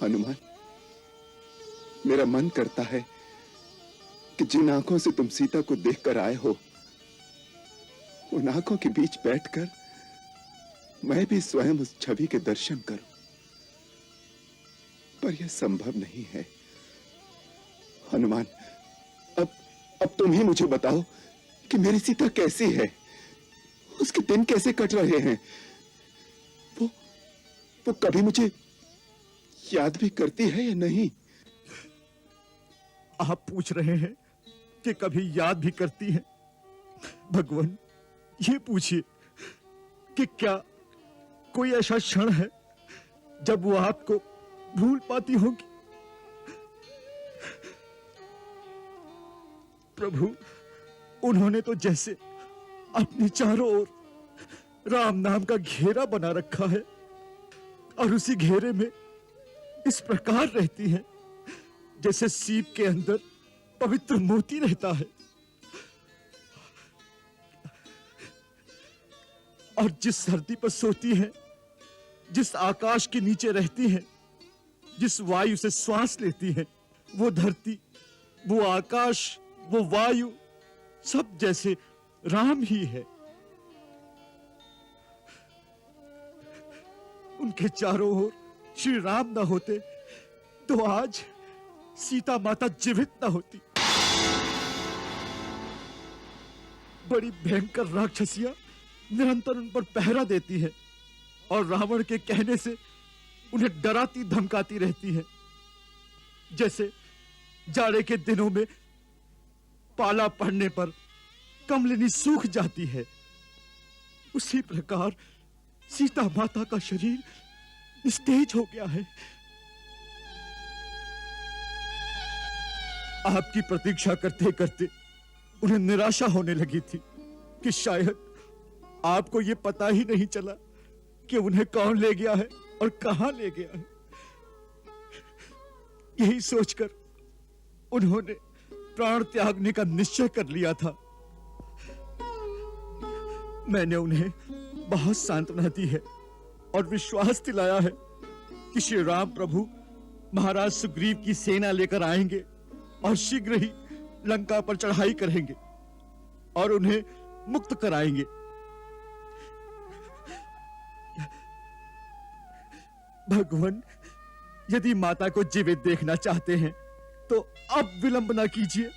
हनुमान, मेरा मन करता है कि जिन आंखों से तुम सीता को देखकर आए हो, उन आंखों के बीच बैठकर मैं भी स्वयं उस छवि के दर्शन करूं, पर यह संभव नहीं है। हनुमान, अब तुम ही मुझे बताओ कि मेरी सीता कैसी है, उसके दिन कैसे कट रहे हैं। वो कभी मुझे याद भी करती है या नहीं?
आप पूछ रहे हैं कि कभी याद भी करती हैं? भगवान, ये पूछिए कि क्या कोई ऐसा क्षण है जब वो आपको
भूल पाती होंगी। प्रभु, उन्होंने तो जैसे अपने चारों ओर राम नाम का घेरा बना रखा है और उसी घेरे में इस प्रकार रहती है जैसे सीप के अंदर पवित्र मोती रहता है। और जिस धरती पर सोती है, जिस आकाश के नीचे रहती है, जिस वायु से श्वास लेती है, वो धरती, वो आकाश, वो वायु सब जैसे राम ही है। उनके चारों ओर श्री राम न होते तो आज सीता माता जीवित न होती। बड़ी भयंकर राक्षसियां निरंतर उन पर पहरा देती है और रावण के कहने से उन्हें डराती धमकाती रहती है। जैसे जाड़े के दिनों में पाला पड़ने पर कमलिनी सूख जाती है, उसी प्रकार सीता माता का शरीर निस्तेज हो गया है। आपकी प्रतीक्षा करते करते उन्हें निराशा होने लगी थी कि शायद आपको यह पता ही नहीं चला कि उन्हें कौन ले गया है और कहां ले गया है। यही सोचकर उन्होंने प्राण त्यागने का निश्चय कर लिया था। मैंने उन्हें बहुत सांत्वना दी है और विश्वास दिलाया है कि श्री राम प्रभु महाराज सुग्रीव की सेना लेकर आएंगे और शीघ्र ही लंका पर चढ़ाई करेंगे और उन्हें मुक्त कराएंगे। भगवान, यदि माता को जीवित देखना चाहते हैं तो अब विलंब ना कीजिए।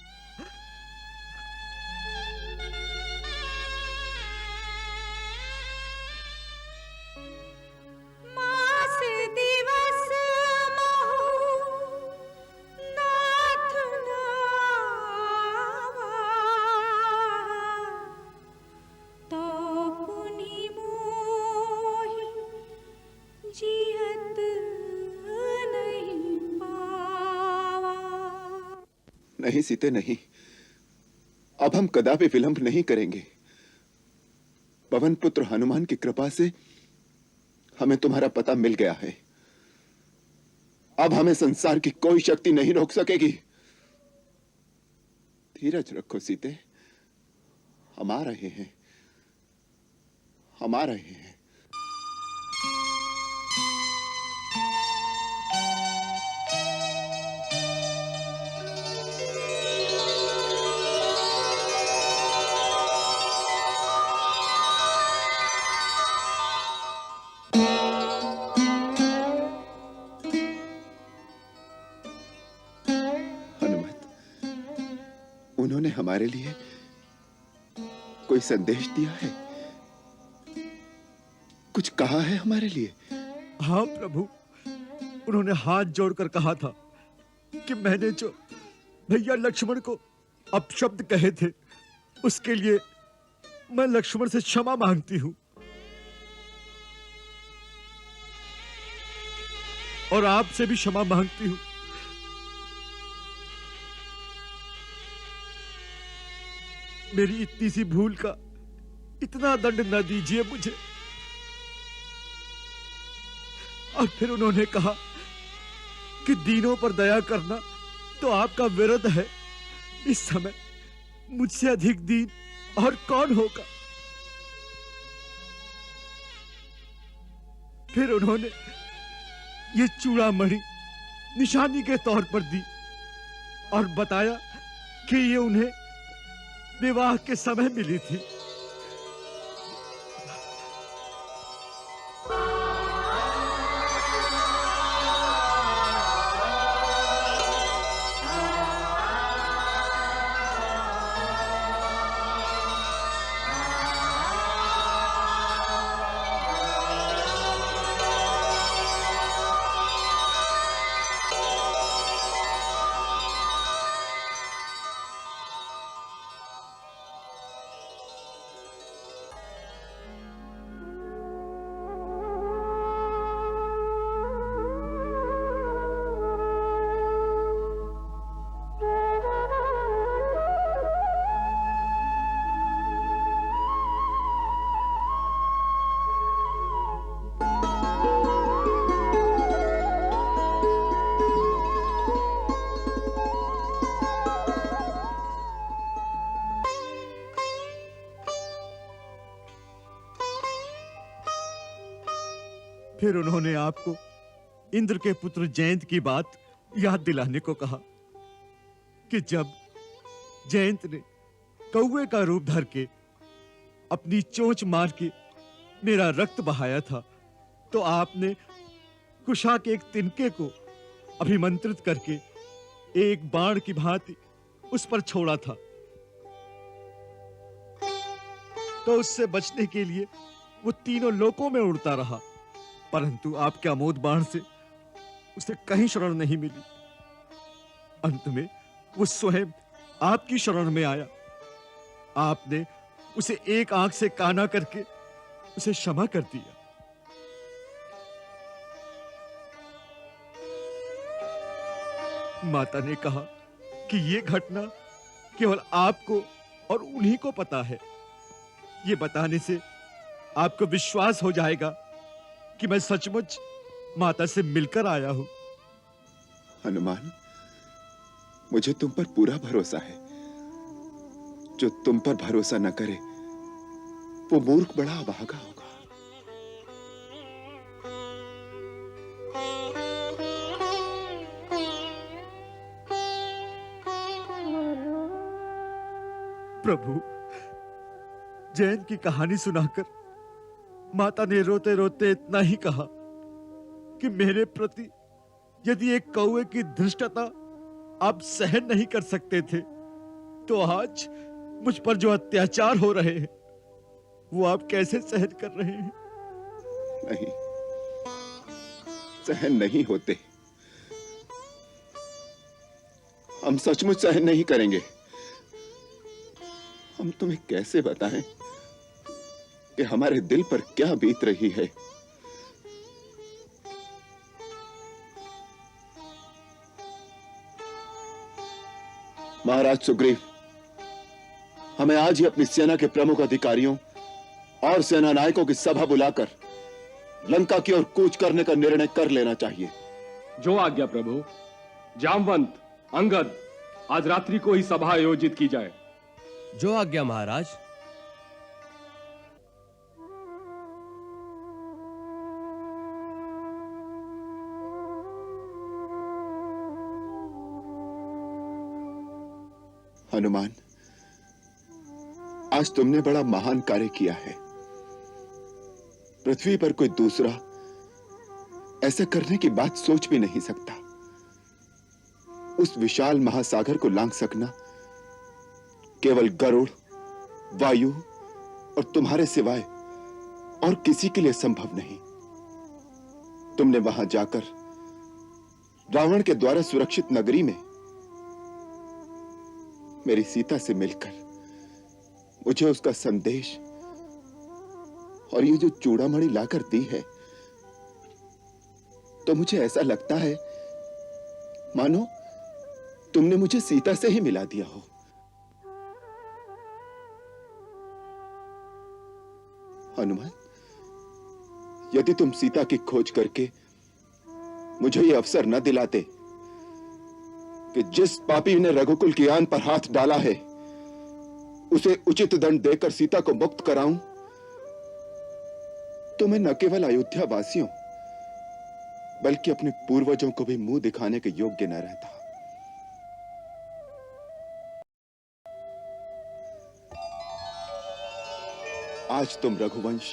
नहीं सीते, नहीं, अब हम कदापि विलंब नहीं करेंगे। पवन पुत्र हनुमान की कृपा से हमें तुम्हारा पता मिल गया है। अब हमें संसार की कोई शक्ति नहीं रोक सकेगी। धीरज रखो सीते, हम आ रहे हैं, हम आ रहे हैं। उन्होंने हमारे लिए कोई संदेश दिया है, कुछ कहा है हमारे लिए?
हाँ प्रभु, उन्होंने हाथ जोड़कर कहा था कि मैंने जो भैया लक्ष्मण को अपशब्द कहे थे उसके लिए मैं लक्ष्मण से क्षमा मांगती हूं और आपसे भी क्षमा मांगती हूं। मेरी इतनी सी भूल का इतना दंड न दीजिए मुझे। और फिर उन्होंने कहा कि दीनों पर दया करना तो आपका विरध है। इस समय मुझसे अधिक दीन और कौन होगा। फिर उन्होंने ये चूड़ामणि निशानी के तौर पर दी और बताया कि ये उन्हें विवाह के समय मिली थी।
फिर उन्होंने आपको इंद्र के पुत्र जयंत की बात याद दिलाने को कहा कि जब जयंत ने कौवे का रूप धर के अपनी चोंच मार के मेरा रक्त बहाया था, तो आपने कुशा के एक तिनके को अभिमंत्रित करके एक बाण की भांति उस पर छोड़ा था। तो उससे बचने के लिए वो तीनों लोकों में उड़ता रहा, परंतु आपके अमोद बाण से उसे कहीं शरण नहीं मिली। अंत में वो स्वयं आपकी शरण में आया। आपने उसे एक आंख से काना करके उसे क्षमा कर दिया। माता ने कहा कि ये घटना केवल आपको और उन्हीं को पता है। ये बताने से आपको विश्वास हो जाएगा कि मैं सचमुच माता से मिलकर आया हूं।
हनुमान, मुझे तुम पर पूरा भरोसा है। जो तुम पर भरोसा न करे वो मूर्ख बड़ा अभागा होगा।
प्रभु, जयंत की कहानी सुनाकर माता ने रोते रोते इतना ही कहा कि मेरे प्रति यदि एक कौवे की धृष्टता आप सहन नहीं कर सकते थे, तो आज मुझ पर जो अत्याचार हो रहे हैं वो आप कैसे सहन कर रहे हैं?
नहीं, सहन नहीं होते। हम सचमुच सहन नहीं करेंगे। हम तुम्हें कैसे बताएं कि हमारे दिल पर क्या बीत रही है। महाराज सुग्रीव, हमें आज ही अपनी सेना के प्रमुख अधिकारियों और सेना नायकों की सभा बुलाकर लंका की ओर कूच करने का निर्णय कर लेना चाहिए।
जो आज्ञा प्रभु। जामवंत, अंगद, आज रात्रि को ही सभा आयोजित की जाए।
जो आज्ञा महाराज।
हनुमान, आज तुमने बड़ा महान कार्य किया है। पृथ्वी पर कोई दूसरा ऐसा करने की बात सोच भी नहीं सकता। उस विशाल महासागर को लांघ सकना केवल गरुड़, वायु और तुम्हारे सिवाय और किसी के लिए संभव नहीं। तुमने वहां जाकर रावण के द्वारा सुरक्षित नगरी में मेरी सीता से मिलकर मुझे उसका संदेश और ये जो चूड़ामणि लाकर दी है, तो मुझे ऐसा लगता है मानो तुमने मुझे सीता से ही मिला दिया हो। हनुमान, यदि तुम सीता की खोज करके मुझे यह अवसर न दिलाते कि जिस पापी ने रघुकुल की आन पर हाथ डाला है उसे उचित दंड देकर सीता को मुक्त कराऊं, तो मैं न केवल अयोध्या वासियों बल्कि अपने पूर्वजों को भी मुंह दिखाने के योग्य न रहता। आज तुम रघुवंश,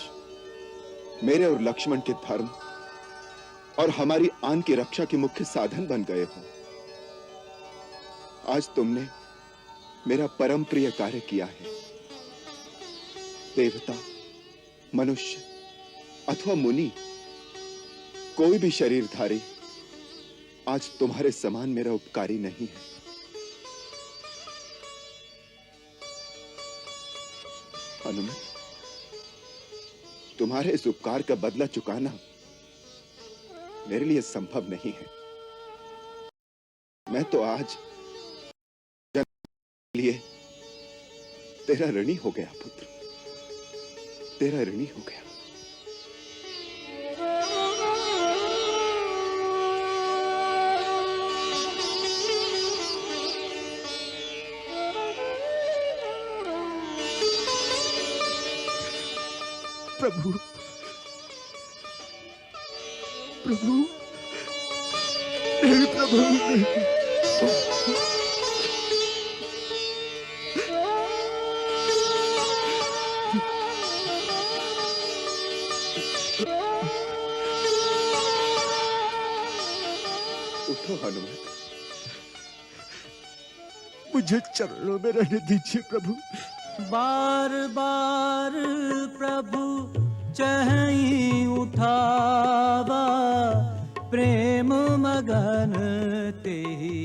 मेरे और लक्ष्मण के धर्म और हमारी आन की रक्षा के मुख्य साधन बन गए हो। आज तुमने मेरा परम प्रिय कार्य किया है। देवता, मनुष्य अथवा मुनि, कोई भी शरीरधारी आज तुम्हारे समान मेरा उपकारी नहीं है। हनुमान, तुम्हारे इस उपकार का बदला चुकाना मेरे लिए संभव नहीं है। मैं तो आज लिए तेरा ऋणी हो गया पुत्र, तेरा ऋणी हो गया।
प्रभु,
प्रभु, नहीं प्रभु, नहीं।
उठो हनुमान,
मुझे चरणों में रहने दीजिए प्रभु।
बार बार प्रभु चहीं उठावा, प्रेम मगन तेहि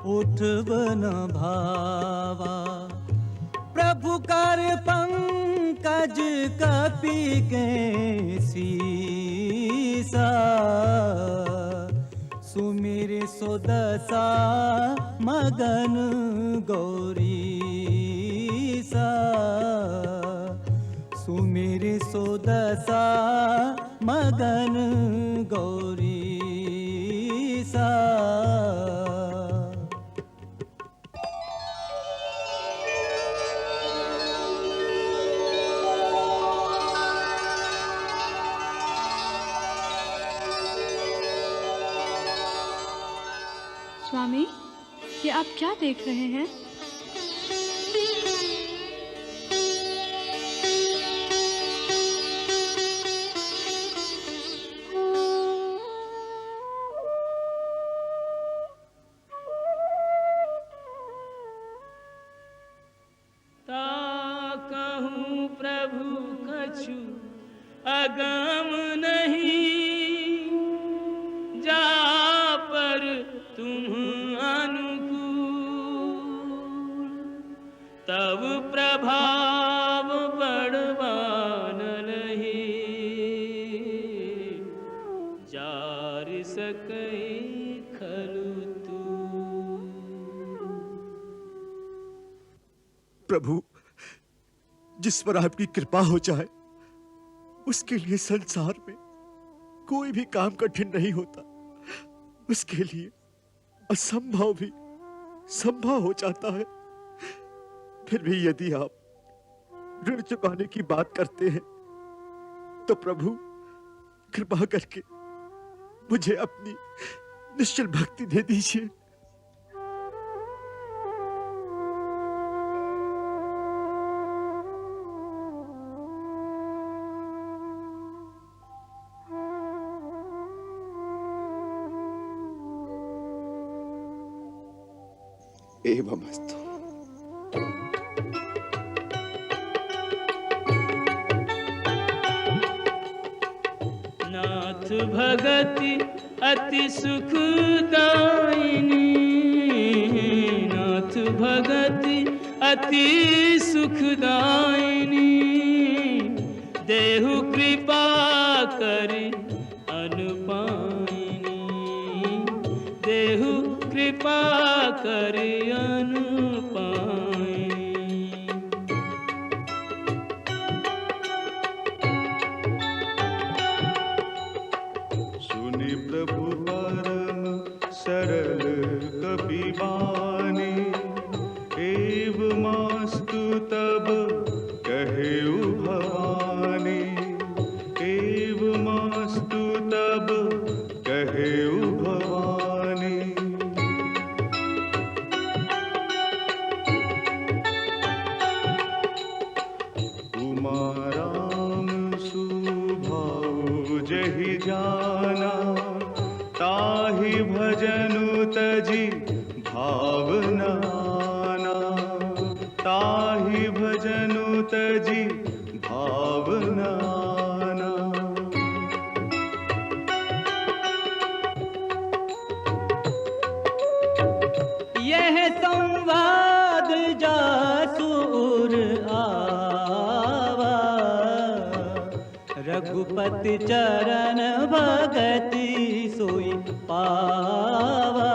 उठबन भावा। प्रभु कर पंकज कपि के सीसा, सुमिर सोदसा मगन गौरीसा। सुमिर सोदसा मगन गौरीसा।
स्वामी, ये आप क्या देख रहे हैं?
ता कहूँ प्रभु कछु अगम नहीं, जा पर तुम अनुकूल, तब प्रभाव बड़वान रही, जार सकै खलु तू।
प्रभु, जिस पर आपकी कृपा हो जाए उसके लिए संसार में कोई भी काम कठिन नहीं होता। उसके लिए असंभव भी संभव हो जाता है। फिर भी यदि आप ऋण चुकाने की बात करते हैं तो प्रभु कृपा करके मुझे अपनी निश्चल भक्ति दे दीजिए।
एवमस्तु।
नाथ भगति अति सुखदायिनी, नाथ भगति अति सुखदायिनी, देहु कृपा करि अनुपायिनी, देहु कृपा करि अनुपायिनी।
सुनि प्रभु परम सरल कपि बानी, एवमास्तु तब कहेउ भवानी, एवमास्तु तब कहेउ भवानी। उमा राम सुभाउ जहि जाना, ताहि भजनु तजि भावना आना, ताहि भजनु तजि भावना आना।
यह संवाद जासुर आवा, रघुपति चरण भगति सोई पावा,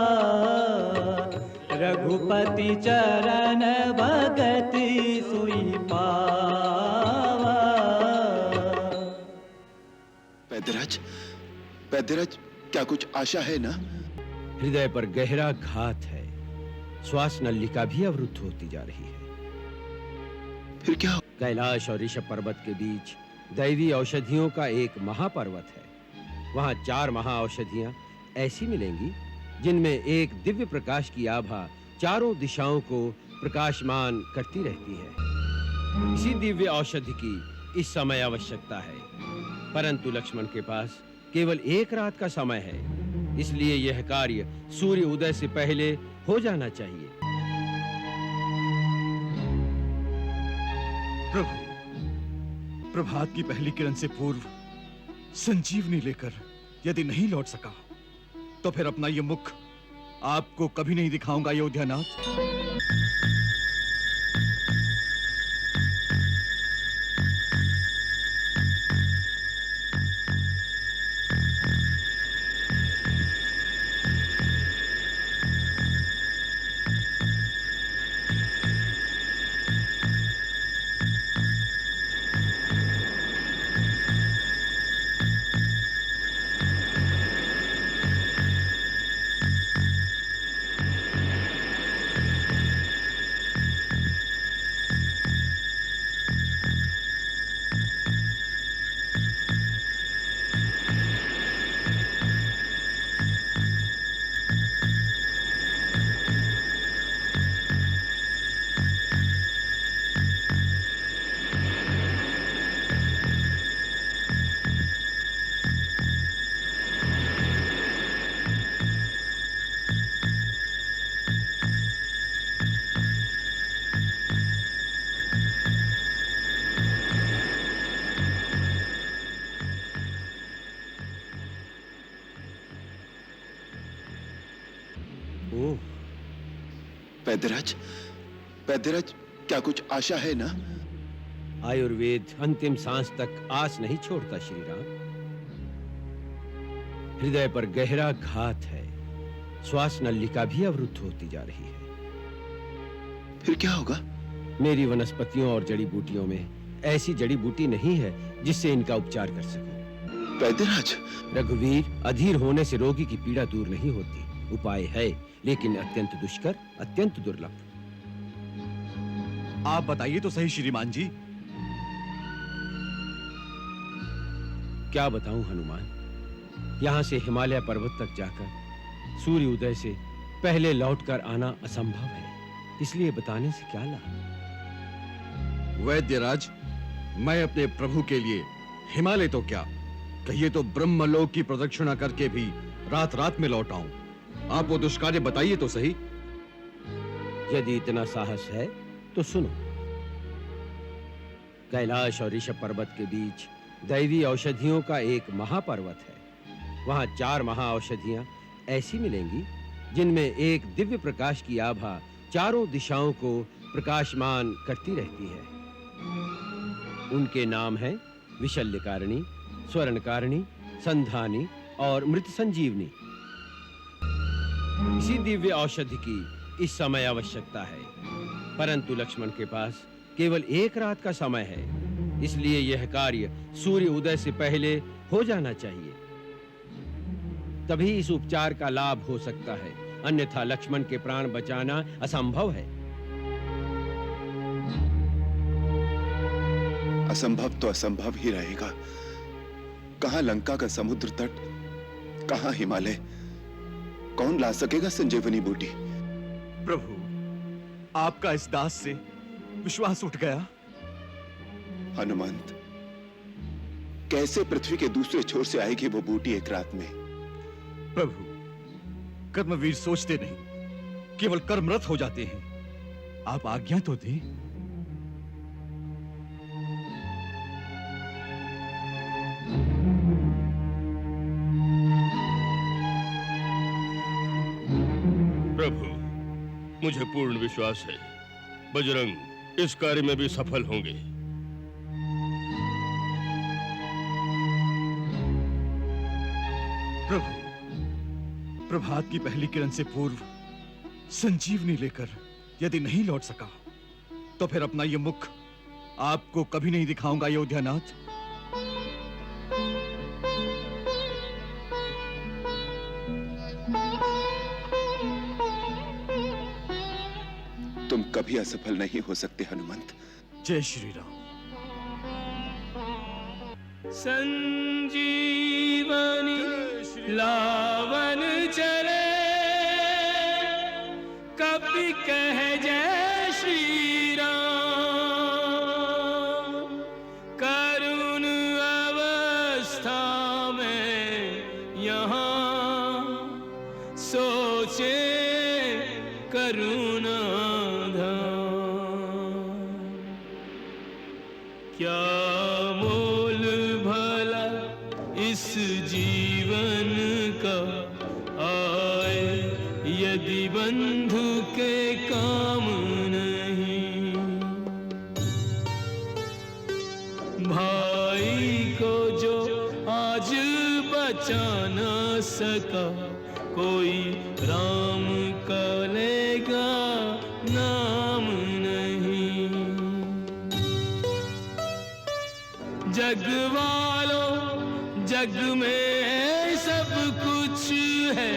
रघुपति चरण भगति सोई पावा।
पैदराज, पैदराज, क्या कुछ आशा है ना?
हृदय पर गहरा घात है, श्वास नलिका भी अवरुद्ध होती जा रही है।
फिर क्या?
कैलाश और ऋषभ पर्वत के बीच दैवी औषधियों का एक महापर्वत है।
वहां 4 महाऔषधियां ऐसी मिलेंगी जिनमें एक दिव्य प्रकाश की आभा चारों दिशाओं को प्रकाशमान करती रहती है। इसी दिव्य औषधि की इस समय आवश्यकता है, परंतु लक्ष्मण के पास केवल 1 रात का समय है, इसलिए यह कार्य सूर्य उदय से पहले हो जाना चाहिए।
प्रभु, प्रभात की पहली किरण से पूर्व संजीवनी लेकर यदि नहीं लौट सका तो फिर अपना ये मुख आपको कभी नहीं दिखाऊंगा अयोध्यानाथ।
पैदराज, पैदराज, क्या कुछ आशा है ना?
आयुर्वेद अंतिम सांस तक आस नहीं छोड़ता श्री राम। हृदय पर गहरा घात है, श्वास नलिका भी अवरुद्ध होती जा रही है।
फिर क्या होगा?
मेरी वनस्पतियों और जड़ी बूटियों में ऐसी जड़ी बूटी नहीं है जिससे इनका उपचार कर सकूं।
पैदराज,
रघुवीर, अधीर होने से रोगी की पीड़ा दूर नहीं होती। उपाय है, लेकिन अत्यंत दुष्कर, अत्यंत दुर्लभ।
आप बताइए तो सही श्रीमान जी।
क्या बताऊं हनुमान, यहां से हिमालय पर्वत तक जाकर सूर्य उदय से पहले लौटकर आना असंभव है, इसलिए बताने से क्या लाभ।
वैद्यराज, मैं अपने प्रभु के लिए हिमालय तो क्या, कहिए तो ब्रह्मलोक की प्रदक्षिणा करके भी रात रात में लौट आऊं। आप वो दुष्कार्य बताइए तो सही।
यदि इतना साहस है तो सुनो। कैलाश और ऋषभ पर्वत के बीच दैवी औषधियों का एक महापर्वत है। वहां 4 महाऔषधियां ऐसी मिलेंगी जिनमें एक दिव्य प्रकाश की आभा चारों दिशाओं को प्रकाशमान करती रहती है। उनके नाम हैं विशल्यकारिणी, स्वर्णकारिणी, संधानी और मृत संजीवनी। इसी दिव्य औषधि की इस समय आवश्यकता है, परंतु लक्ष्मण के पास केवल 1 रात का समय है, इसलिए यह कार्य सूर्य उदय से पहले हो जाना चाहिए। तभी इस उपचार का लाभ हो सकता है, अन्यथा लक्ष्मण के प्राण बचाना असंभव है।
असंभव तो असंभव ही रहेगा। कहां लंका का समुद्र तट, कहां हिमालय, कौन ला सकेगा संजीवनी बूटी?
प्रभु, आपका इस दास से विश्वास उठ गया।
हनुमंत, कैसे पृथ्वी के दूसरे छोर से आएगी वो बूटी 1 रात में?
प्रभु, कर्मवीर सोचते नहीं, केवल कर्मरत हो जाते हैं। आप आज्ञा तो दें।
प्रभु, मुझे पूर्ण विश्वास है बजरंग इस कार्य में भी सफल होंगे।
प्रभु, प्रभात की पहली किरण से पूर्व संजीवनी लेकर यदि नहीं लौट सका तो फिर अपना ये मुख आपको कभी नहीं दिखाऊंगा अयोध्यानाथ।
तुम कभी असफल नहीं हो सकते हनुमंत।
जय श्री राम।
संजीवनी लावन चले कभी कह जय श्री राम। करुण अवस्था में यहाँ सोचे करुणा धाम। क्या मोल भला इस जीवन का आए यदि बंधु के काम नहीं। भाई को जो आज बचा न सका कोई राम का लेगा नाम नहीं। जग वालों जग में सब कुछ है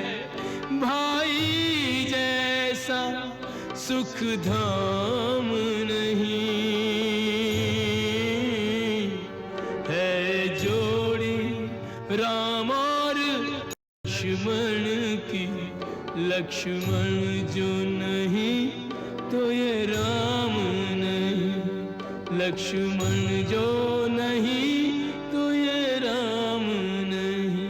भाई जैसा सुख धाम नहीं। है जोड़ी राम और लक्ष्मण की, लक्ष्मण जो नहीं तो ये राम नहीं। लक्ष्मण जो नहीं तो ये राम नहीं।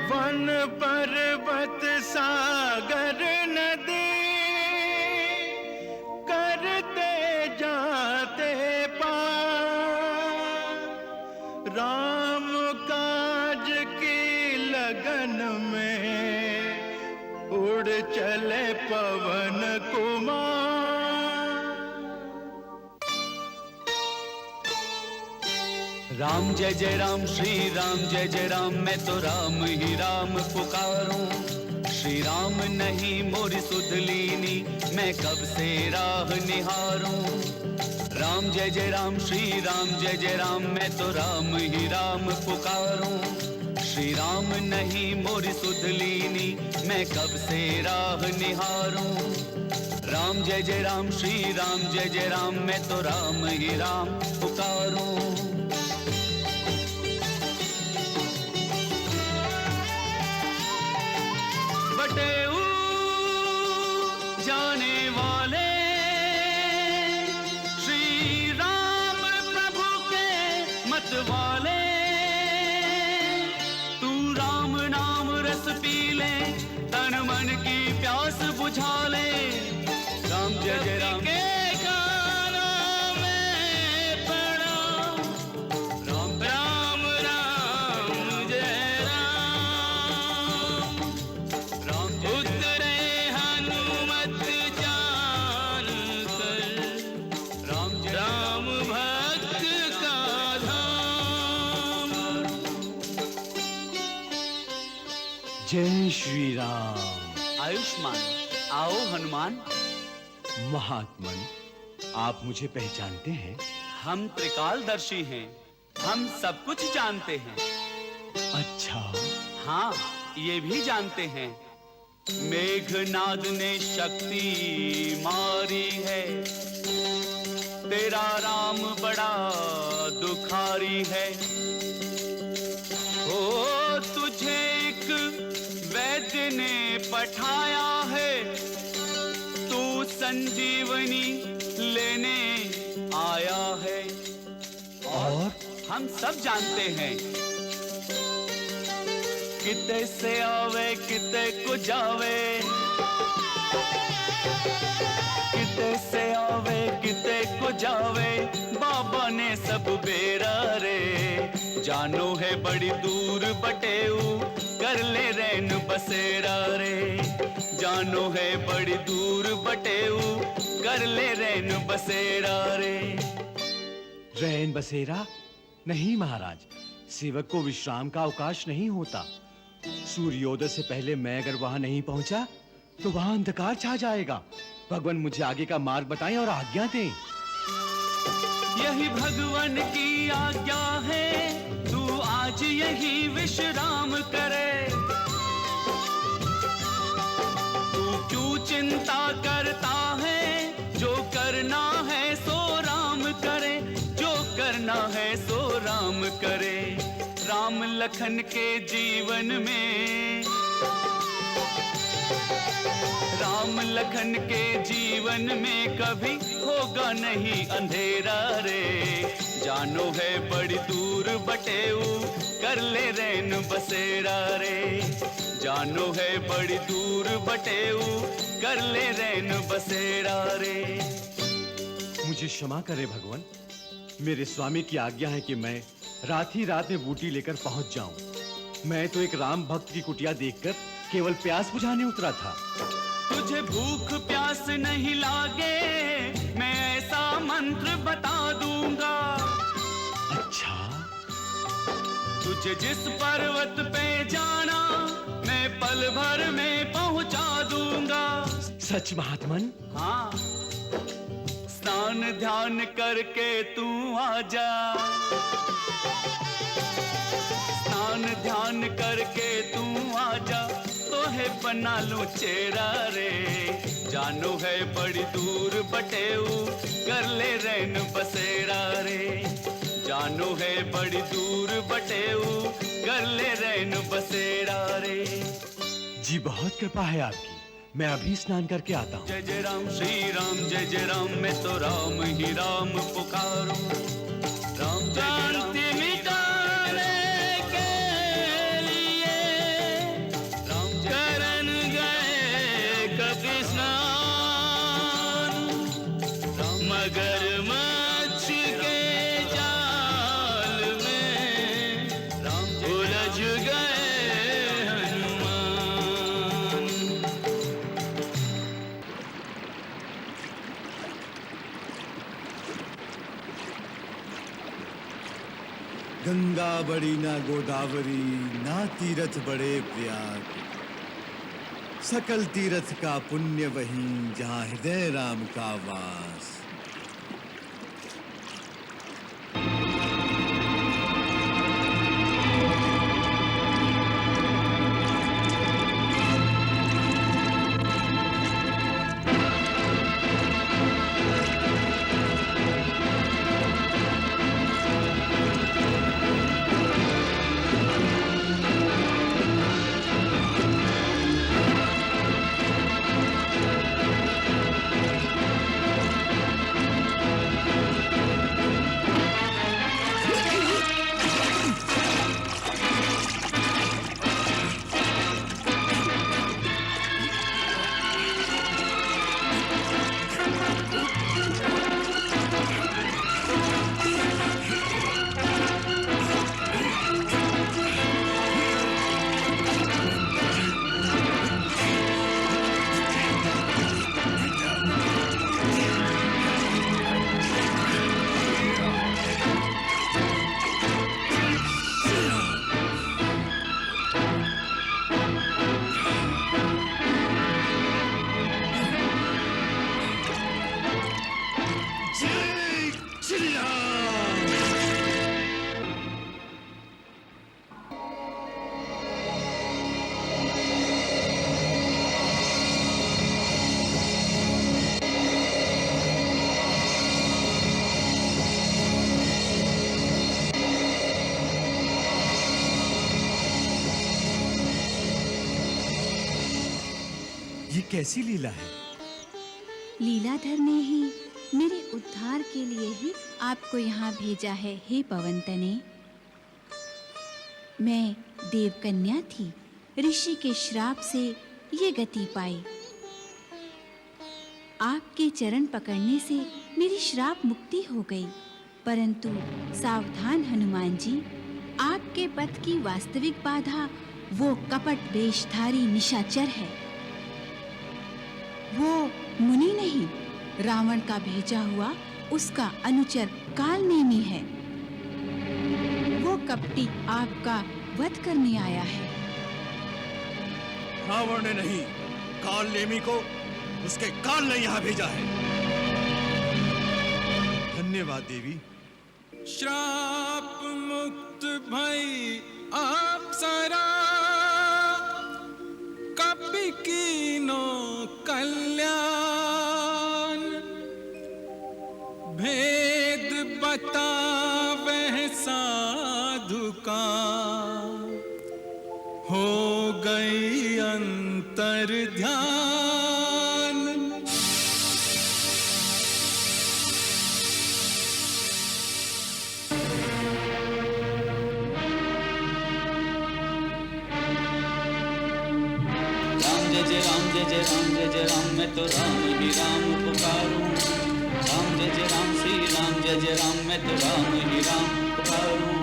वन पर्वत सागर नदी करते जाते पार। राम काज की लगन में उड़ चले पवन कुमार।
राम जय जय राम, श्री राम जय जय राम, मैं तो राम ही राम पुकारूं। श्री राम नहीं मोरी सुध लीनी, मैं कब से राह निहारूं। राम जय जय राम, श्री राम जय जय राम, मैं तो राम ही राम पुकारूं। श्री राम नहीं मोरी सुध लीनी, मैं कब से राह निहारूं। राम जय जय राम, श्री राम जय जय राम, मैं तो राम ही राम पुकारूं। बटेऊ जाने वाले श्री राम प्रभु के मत वाले। तू राम नाम रस पी ले, तन मन की प्यास बुझा ले। राम जय जय राम के गानों में पड़ा राम राम राम जय राम। राम उतरे हनुमत जान कर, राम राम भक्त का धाम।
जय श्री राम।
आयुष्मान आओ हनुमान।
महात्मन, आप मुझे पहचानते हैं?
हम त्रिकालदर्शी हैं, हम सब कुछ जानते हैं।
अच्छा।
हाँ, ये भी जानते हैं। मेघनाद ने शक्ति मारी है, तेरा राम बड़ा दुखारी है। ओ तुझे एक वैद्य ने पठाया है, तू संजीवनी लेने आया है। और हम सब जानते हैं, किते से आवे किते को जावे, किते से आवे किते को जावे, बाबा ने सब बेरा रे। जानो है बड़ी दूर बटेऊ, कर ले रैन बसेरा रे। जानो है बड़ी दूर बटेऊ, कर ले रैन बसेरा रे।
रैन बसेरा? नहीं महाराज, सेवक को विश्राम का अवकाश नहीं होता। सूर्योदय से पहले मैं अगर वहां नहीं पहुंचा तो वहां अंधकार छा जाएगा। भगवान मुझे आगे का मार्ग बताएं और आज्ञा दें।
यही भगवान की आज्ञा है, तू आज आज यही विश्राम करे। तू क्यों चिंता करता है, जो करना है सो राम करे, जो करना है सो राम करे। राम लखन के जीवन में, राम लखन के जीवन में कभी होगा नहीं अंधेरा रे। जानो है बड़ी दूर बटेऊ, कर ले रैन बसेरा रे। जानो है बड़ी दूर बटेऊ, कर ले रैन बसेरा रे।
मुझे क्षमा करे भगवान, मेरे स्वामी की आज्ञा है कि मैं रात ही रात में बूटी लेकर पहुंच जाऊं। मैं तो एक राम भक्त की कुटिया देखकर केवल प्यास बुझाने उतरा था।
तुझे भूख प्यास नहीं लागे, मैं ऐसा मंत्र बता दूंगा।
अच्छा?
तुझे जिस पर्वत पे जाना, मैं पल भर में पहुंचा दूंगा।
सच महात्मन?
हाँ, स्नान ध्यान करके तू आजा। स्नान ध्यान करके तू आजा, तो है बना लूं चेहरा रे। जानो है बड़ी दूर बटेऊ, कर ले रैन बसेरा रे। जानो है बड़ी दूर बटेऊ, कर ले रैन बसेरा रे।
जी बहुत कृपा है आपकी, मैं अभी स्नान करके आता हूँ।
जय जय राम श्री राम, जय जय राम, मैं तो राम ही राम पुकारूं। राम शांति मिटाने के लिए राम करन गए कभी स्नान। मगरमच्छ के जाल में उलझ गए हनुमान।
गंगा बड़ी ना गोदावरी, ना तीरथ बड़े प्रयाग। सकल तीरथ का पुण्य वहीं, जहां हृदय राम का वास।
ये कैसी लीला है?
लीलाधर ने ही मेरे उद्धार के लिए ही आपको यहाँ भेजा है। हे पवन तने, मैं देवकन्या थी, ऋषि के श्राप से ये गति पाई। आपके चरण पकड़ने से मेरी श्राप मुक्ति हो गई। परंतु सावधान हनुमान जी, आपके पथ की वास्तविक बाधा वो कपट वेशधारी निशाचर है। वो मुनि नहीं, रावण का भेजा हुआ उसका अनुचर कालनेमी है। वो कपटी आपका वध करने आया है।
रावण ने नहीं, कालनेमी को उसके काल ने यहाँ भेजा है। धन्यवाद देवी।
श्राप
मुक्त भई अप्सरा कपि कीनो कल्याण भेद बतावे साधु का हो गई अंतर ध्यान।
राम जय जय राम जय जय राम मैं तो राम ही राम पुकारूं। राम जय जय राम श्री राम जय जय राम मैं तो राम ही राम पुकारूं।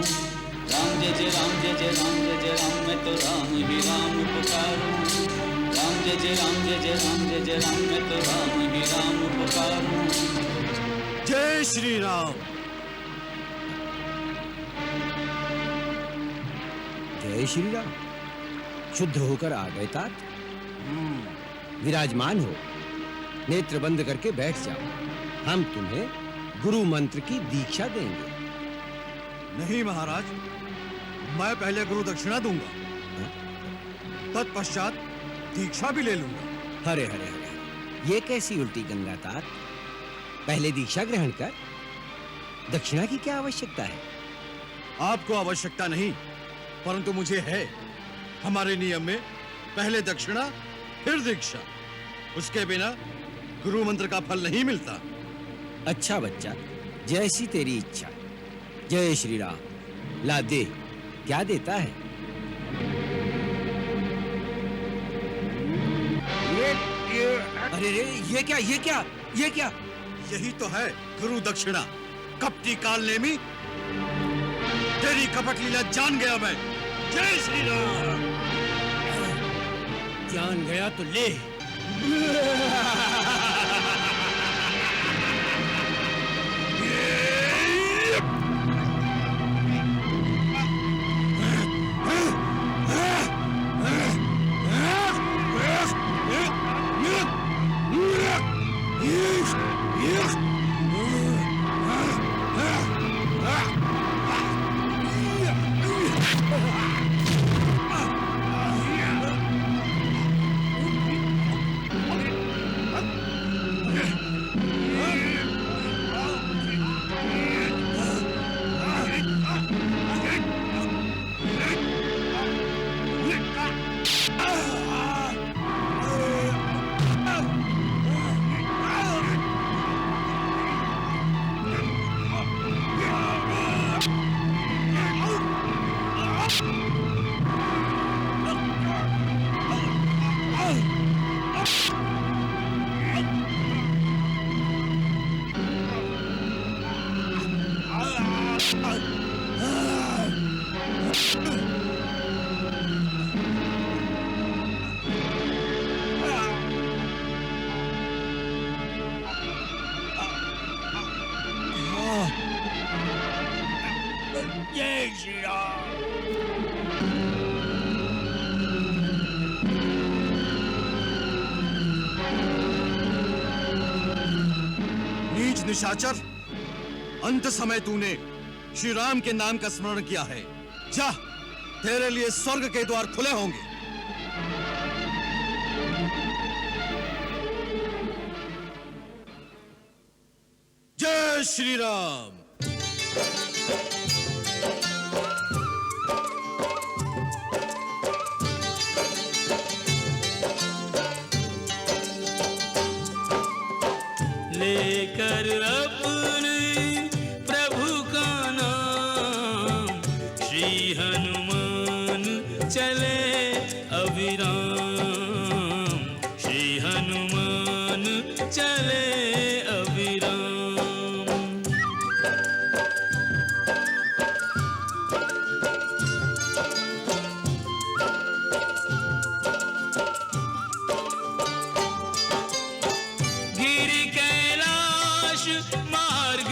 राम जय जय राम जय जय राम जय जय राम मैं तो राम ही राम पुकारूं। राम जय जय राम जय जय राम जय जय राम मैं तो राम ही राम पुकारूं।
जय श्री राम।
जय श्री राम। शुद्ध होकर आ गए तात। विराजमान हो, नेत्र बंद करके बैठ जाओ। हम तुम्हें गुरु मंत्र की दीक्षा देंगे।
नहीं महाराज, मैं पहले गुरु दक्षिणा दूंगा, तत्पश्चात दीक्षा भी ले लूंगा।
हरे हरे हरे, ये कैसी उल्टी गंगा तात? पहले दीक्षा ग्रहण कर, दक्षिणा की क्या आवश्यकता है?
आपको आवश्यकता नहीं, परंतु मुझे है। हमारे नियम में पहले दक्षिणा फिर दीक्षा, उसके बिना गुरु मंत्र का फल नहीं मिलता।
अच्छा बच्चा, जैसी तेरी इच्छा। जय श्री राम। ला दे, क्या देता है? अरे रे, ये क्या ये क्या ये क्या?
यही तो है गुरु दक्षिणा। कपटी काल नेमी, तेरी कपट लीला जान गया मैं। जय श्री राम।
जान गया तो ले।
जय श्री राम।
नीच निशाचर, अंत समय तूने श्री राम के नाम का स्मरण किया है। जा, तेरे लिए स्वर्ग के द्वार खुले होंगे। जय श्री राम।
लेकर अपने प्रभु का नाम श्री हनुमान चले अविराम। श्री हनुमान चले अविराम। गिरि कैलाश मार्ग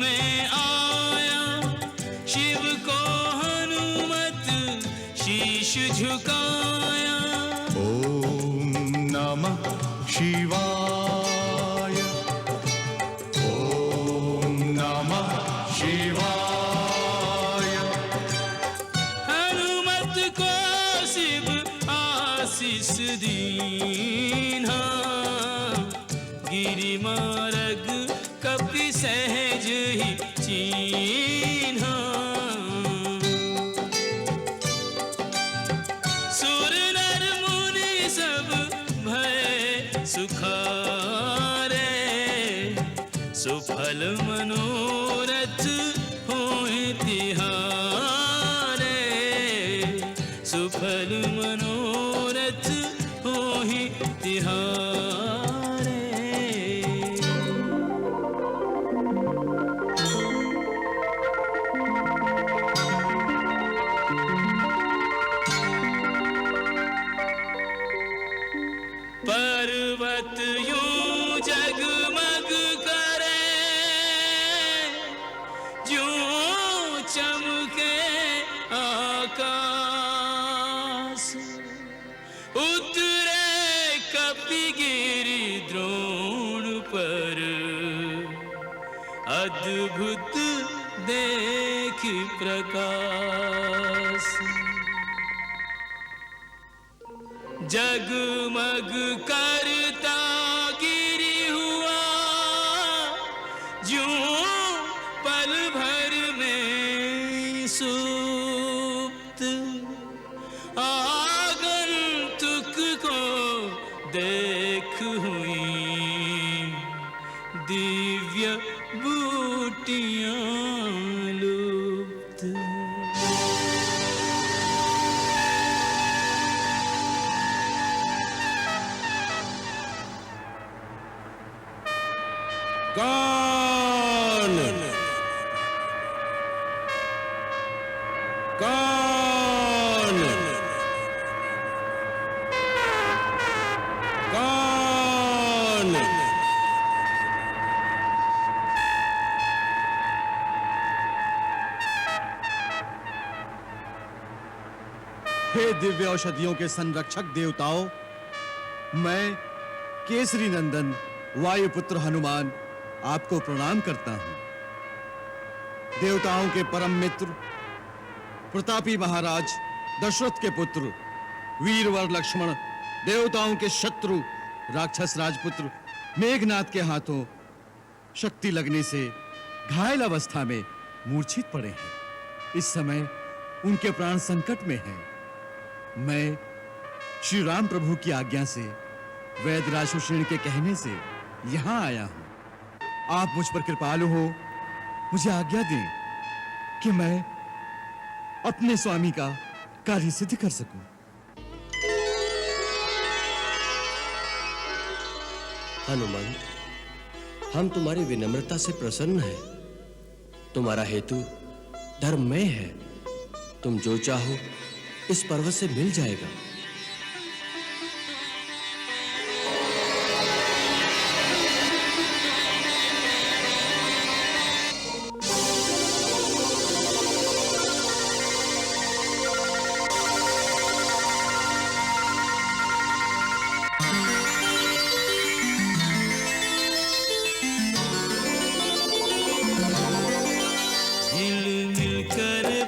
में आया, शिव को हनुमत शीश झुकाया।
ओम नमः शिवाय। ओम नमः शिवाय।
मार्ग कपि सहज ही चीन्हा। सुर नर मुनि सब भय सुखारे, सुफल मनोरथ होए तिहारे, सुफल मनोरथ होए तिहारे। पर्वत यूं जगमग करे, यूं चमके आकाश, उतरे कपिगिरि द्रोण पर, अद्भुत देख प्रकाश। जगमग करता गिरी हुआ, यूं पल भर में सुप्त, आगंतुक को देख हुई दिव्य बूटियां लुप्त।
कौन कौन कौन?
हे दिव्य औषधियों के संरक्षक देवताओं, मैं केसरी नंदन वायुपुत्र हनुमान आपको प्रणाम करता हूं। देवताओं के परम मित्र प्रतापी महाराज दशरथ के पुत्र वीरवर लक्ष्मण, देवताओं के शत्रु राक्षस राजपुत्र मेघनाथ के हाथों शक्ति लगने से घायल अवस्था में मूर्छित पड़े हैं। इस समय उनके प्राण संकट में हैं। मैं श्री राम प्रभु की आज्ञा से वैदराज सुषेण के कहने से यहां आया हूं। आप मुझ पर कृपालु हो, मुझे आज्ञा दें कि मैं अपने स्वामी का कार्य सिद्ध कर सकूं।
हनुमान, हम तुम्हारी विनम्रता से प्रसन्न हैं। तुम्हारा हेतु धर्ममय है। तुम जो चाहो इस पर्वत से मिल जाएगा।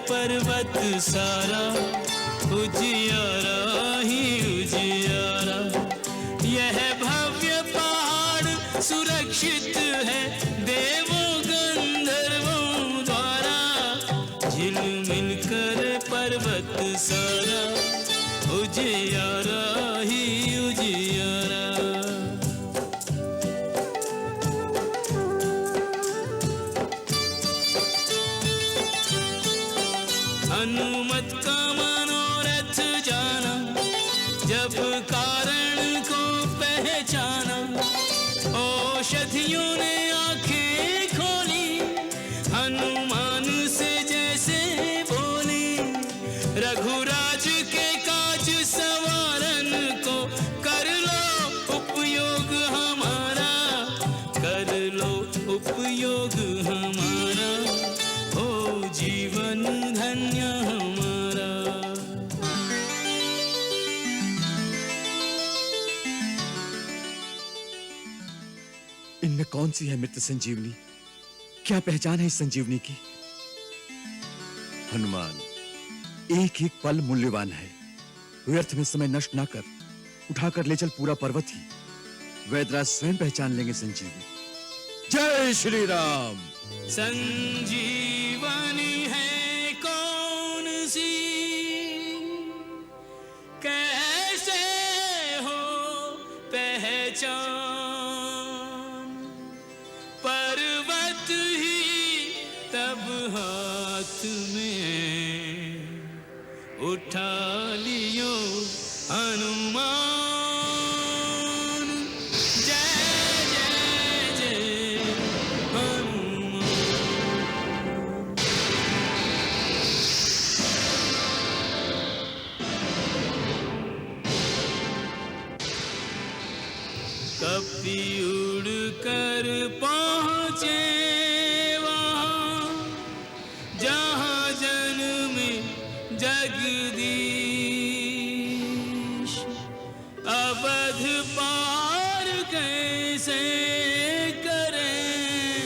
पर्वत सारा उजियारा ही उजियारा, यह भव्य पहाड़ सुरक्षित है देवों गंधर्वों द्वारा। झिलमिल कर पर्वत सारा उजियारा ही उजियारा। अनुमत का मनोरथ जाना, जब कारण को पहचाना, औषधियों ने आंखें खोली, हनुमान से जैसे बोली, रघुराज के काज संवारन को कर लो उपयोग हमारा, कर लो उपयोग हमारा, हो जीवन धन्य हमारा।
इनमें कौन सी है मृत संजीवनी? क्या पहचान है इस संजीवनी की? हनुमान, एक एक पल मूल्यवान है। व्यर्थ में समय नष्ट ना कर, उठाकर ले चल पूरा पर्वत ही। वैदराज स्वयं पहचान लेंगे संजीवनी। जय श्री राम।
संजीवनी है कौन सी, कैसे हो पहचान, पर्वत ही तब हाथ में उठा लियो हनुमान। जय जय जय हनुमान। कपि उड़ कर पहुँचे वहाँ जहाँ जन्मे जगदीश। अवध पार कैसे करें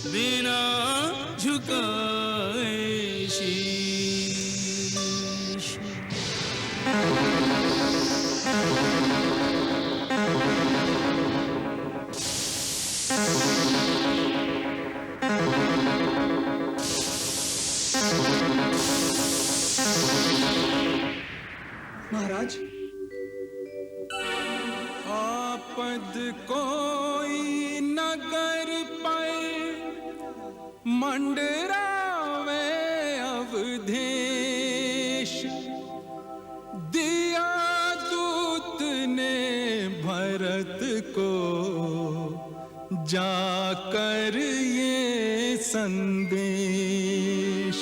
बिना झुकाए शीश।
महाराज,
आपद कोई नगर पर मंडरावे अवधेश। दिया दूत ने भरत को जाकर ये संदेश।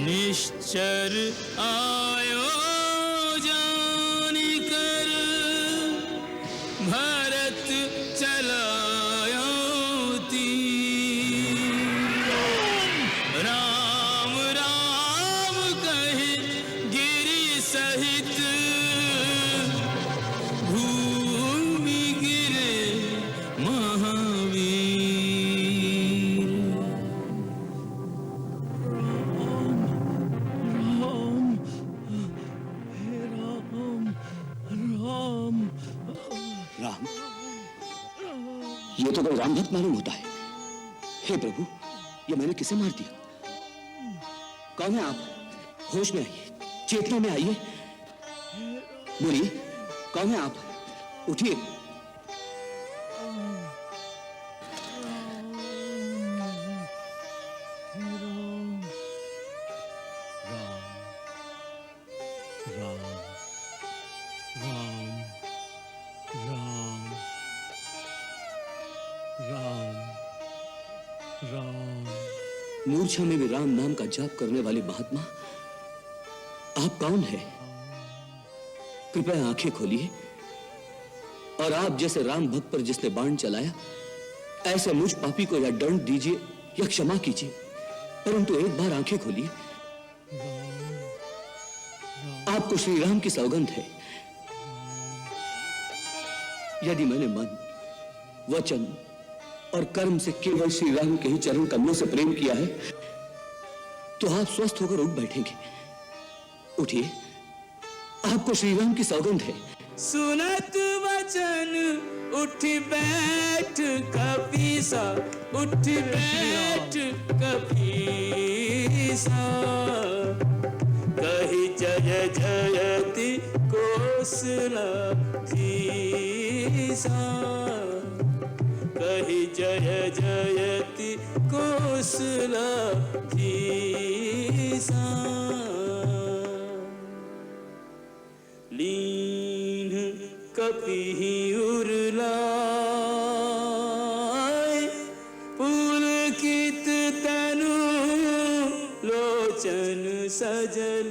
निश्चर आयो जानिकर भरत चलायो तीर। राम राम कहे गिरि सहित भूमि गिरे महावीर।
राम, ये तो कोई राम भक्त मालूम होता है। हे प्रभु, ये मैंने किसे मार दिया? कौन है आप? होश में आइए, चेतना में आइए। बोलिए, कौन है आप? उठिए। मूर्छा में भी राम नाम का जाप करने वाले महात्मा, आप कौन है? कृपया आंखें खोलिए और आप जैसे राम भक्त पर जिसने बाण चलाया, ऐसे मुझ पापी को या दंड दीजिए या क्षमा कीजिए, परंतु एक बार आंखें खोलिए। आपको श्री राम की सौगंध है, यदि मैंने मन, वचन और कर्म से केवल श्री राम के ही चरण कमलों से प्रेम किया है, तो आप स्वस्थ होकर उठ बैठेंगे। उठिए, आपको श्री राम की सौगंध है।
सुनत वचन उठ बैठ कपीसा, उठ बैठ कपीसा। कही जय जयति कौशलधीसा, कही जय जयति कौशलधीसा। लीन कपि उरलाय, पुलकित तनु लोचन सजल।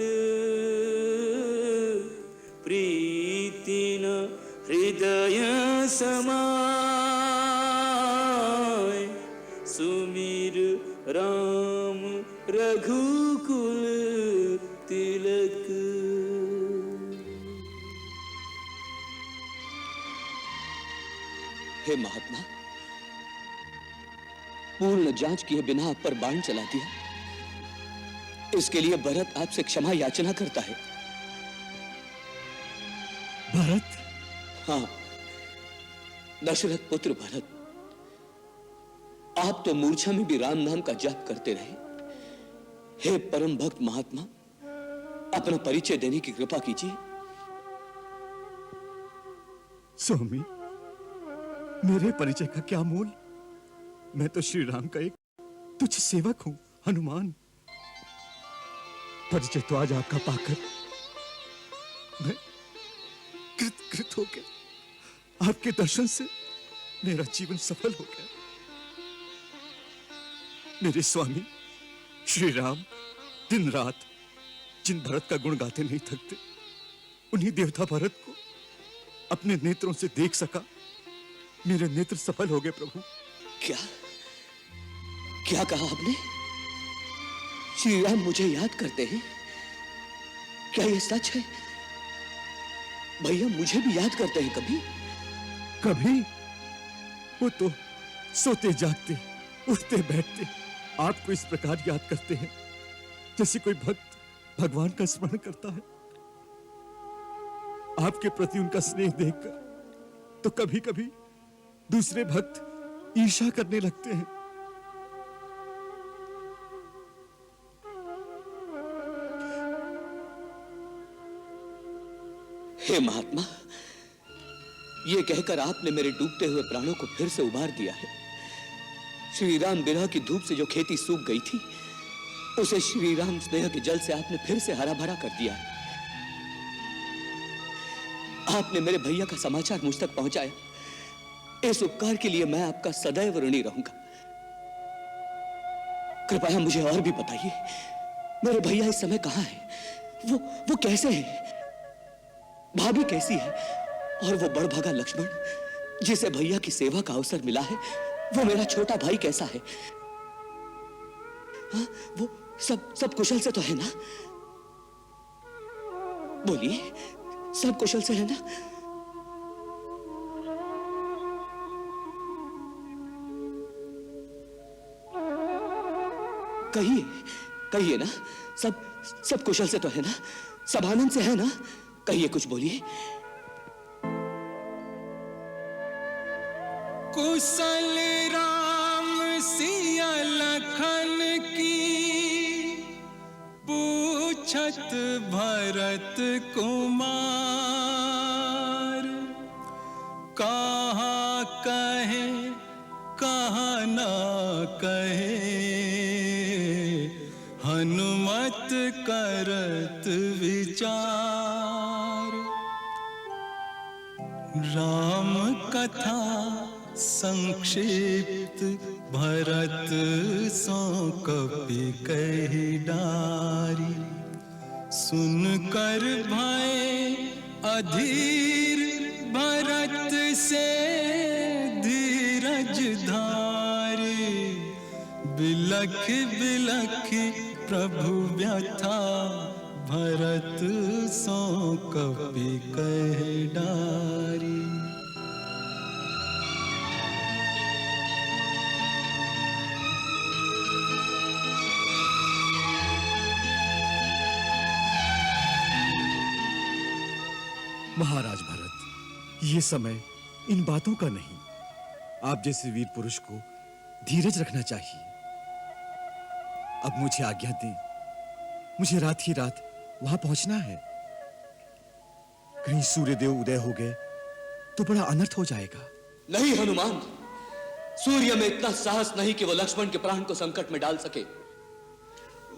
प्रीति न हृदय समाय, सुमिर राम रघुकुल तिलक।
हे महात्मा, पूर्ण जांच किए बिना आप पर बाण चला दिया। इसके लिए भरत आपसे क्षमा याचना करता है।
भरत?
हाँ, दशरथ पुत्र भरत, आप तो मूर्छा में भी राम नाम का जाप करते रहे। हे परम भक्त महात्मा, अपना परिचय देने की कृपा कीजिए।
स्वामी, मेरे परिचय का क्या मोल? मैं तो श्री राम का एक तुच्छ सेवक हूं, हनुमान। परिचय तो आज आपका पाकर मैं कृत हो गया। आपके दर्शन से मेरा जीवन सफल हो गया। मेरे स्वामी श्री राम दिन रात जिन भरत का गुण गाते नहीं थकते, उन्हीं देवता भरत को अपने नेत्रों से देख सका। मेरे नेत्र सफल हो गए प्रभु।
क्या क्या कहा आपने? श्री राम मुझे याद करते हैं? क्या यह सच है? भैया मुझे भी याद करते हैं कभी?
कभी? वो तो सोते जागते, उठते बैठते आपको इस प्रकार याद करते हैं जैसे कोई भक्त भगवान का स्मरण करता है। आपके प्रति उनका स्नेह देखकर तो कभी कभी दूसरे भक्त ईर्ष्या करने लगते हैं।
हे महात्मा, ये कहकर आपने मेरे डूबते हुए प्राणों को फिर से उबार दिया है। श्री राम विरह की धूप से जो खेती सूख गई थी, उसे श्री राम स्नेह के जल से आपने फिर से हरा भरा कर दिया है। आपने मेरे भैया का समाचार मुझ तक पहुंचाया। इस उपकार के लिए मैं आपका सदैव ऋणी रहूंगा। कृपया मुझे और भी बताइए, मेरे भैया इस समय कहां हैं? वो कैसे हैं? भाभी कैसी है? और वो बड़भागा लक्ष्मण, जिसे भैया की सेवा का अवसर मिला है, वो मेरा छोटा भाई कैसा है? हाँ, वो सब कुशल से तो है ना? बोलिए, सब कुशल से है ना? कहिए, कहिए ना, सब कुशल से तो है ना? सब आनंद से है ना? कहिए, कुछ बोलिए।
कुशल राम सिया लखन की पूछत भरत कुमार, कहाँ कहे कहाँ ना कहे, हनुमत करत विचार। राम कथा संक्षिप्त भरत सो कपि कहि डारी, सुनकर भय अधीर भरत से धीरज धारी। बिलख बिलख प्रभु व्यथा, भरत सो कपि कहि डारी।
महाराज भरत, ये समय इन बातों का नहीं। आप जैसे वीर पुरुष को धीरज रखना चाहिए। अब मुझे आज्ञा दें, मुझे रात ही रात वहां पहुंचना है। कहीं सूर्यदेव उदय हो गए तो बड़ा अनर्थ हो जाएगा।
नहीं हनुमान, सूर्य में इतना साहस नहीं कि वो लक्ष्मण के प्राण को संकट में डाल सके।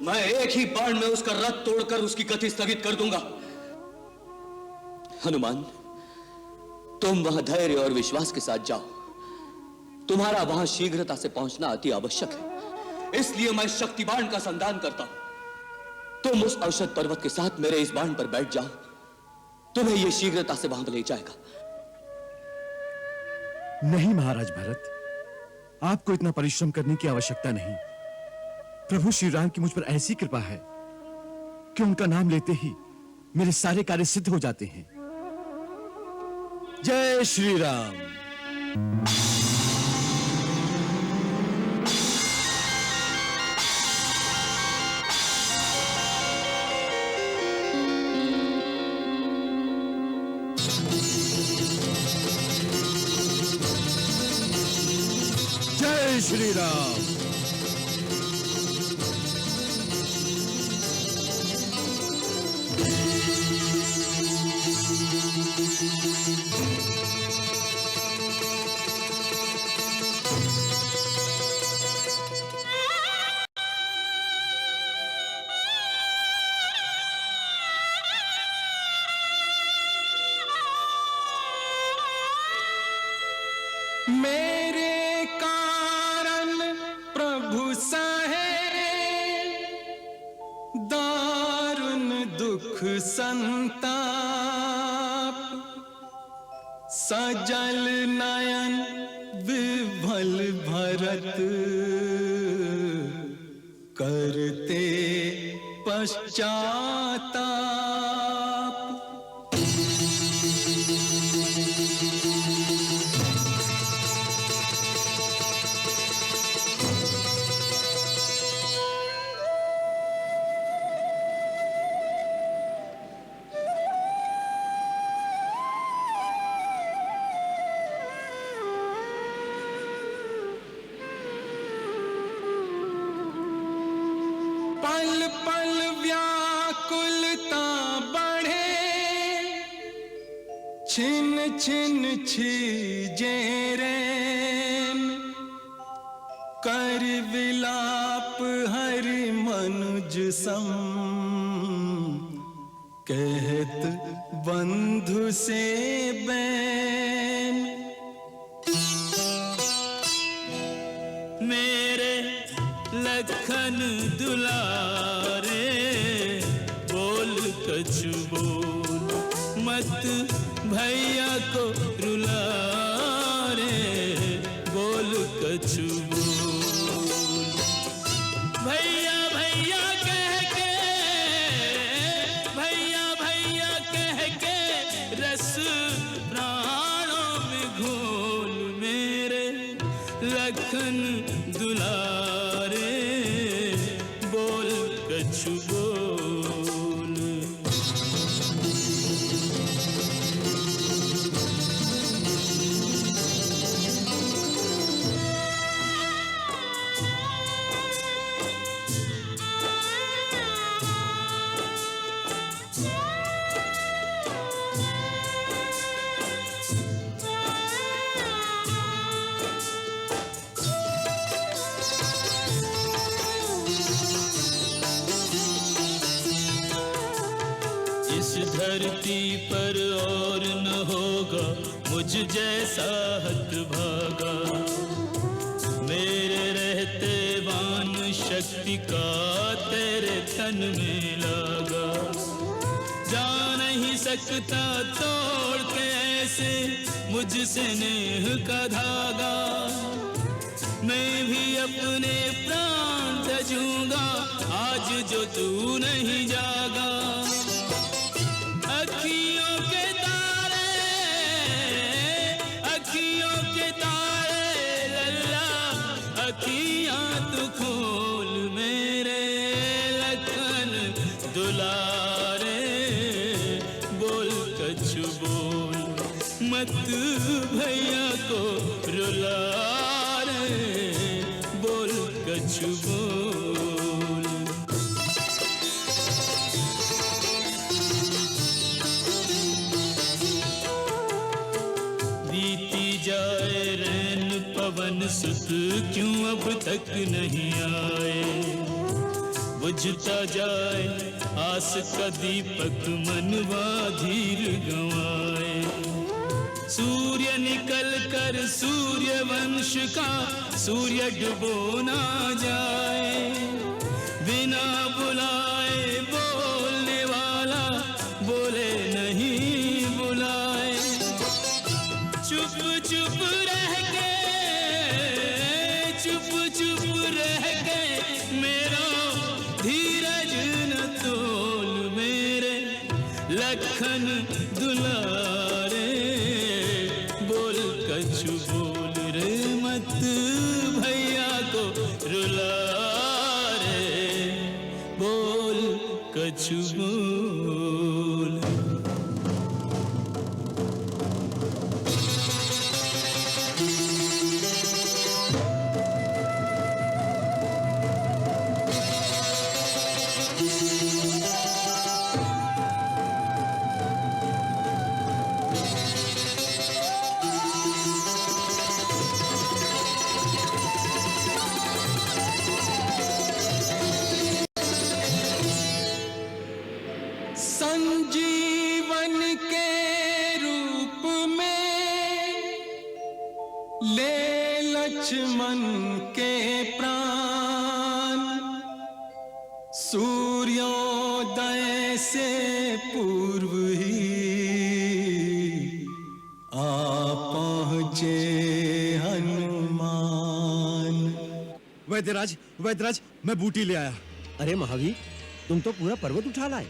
मैं एक ही बाण में उसका रथ तोड़कर उसकी गति स्थगित कर दूंगा। हनुमान, तुम वहां धैर्य और विश्वास के साथ जाओ। तुम्हारा वहां शीघ्रता से पहुंचना अति आवश्यक है, इसलिए मैं शक्ति बाण का संधान करता हूं। तुम उस औषध पर्वत के साथ मेरे इस बाण पर बैठ जाओ, तुम्हें यह शीघ्रता से वहां ले जाएगा।
नहीं महाराज भरत, आपको इतना परिश्रम करने की आवश्यकता नहीं। प्रभु श्री राम की मुझ पर ऐसी कृपा है कि उनका नाम लेते ही मेरे सारे कार्य सिद्ध हो जाते हैं। जय श्री राम।
श्री राम।
मेरे कारण प्रभु सहे दारुण दुख संताप, सजल नयन विभल भरत करते पश्चाताप। पल पल व्याकुलता बढ़े, छिन छिन छीजे रैन, कर विलाप हरि मनुज सम, कहत बंधु से बैन।
मेरे लखन दुलारे बोल कछु बोल, मत भैया को रुला रे बोल कछु बोल। भैया भैया कह के, भैया भैया कह के रस प्राणों में घोल, मेरे लखन दुलारे बोल कछु बोल। इस धरती पर और न होगा मुझ जैसा हतभागा, मेरे रहते वान शक्ति का तेरे तन में लागा। जा नहीं सकता तोड़ के ऐसे मुझसे नेह का धागा, मैं भी अपने प्राण तजूंगा आज जो तू नहीं जागा। अखियों के तारे, अखियों के तारे लल्ला, अखियां तू खोल, मेरे लखन दुलारे बोल कछु बोल, मत भैया को रुला रे बोल कछु बोल। बीती जाए रैन पवन सुत क्यों अब तक नहीं आए, बुझता जाए आस का दीपक मनवा धीर गंवाए। सूर्य निकल कर सूर्य वंश का सूर्य डुबो ना जाए, बिना बुलाए बोलने वाला बोले नहीं बुलाए। चुप चुप रह के, चुप चुप रह के मेरा धीरज न तोल, मेरे लखन दुलारे बोल कछु बोल रे, मत भैया को रुला रे बोल कछु बोल।
संजीवन के रूप में ले लक्ष्मण के प्राण, सूर्योदय से पूर्व ही आ पहुंचे हनुमान।
वैद्यराज, वैद्यराज, मैं बूटी ले आया।
अरे महावीर, तुम तो पूरा पर्वत उठा लाए।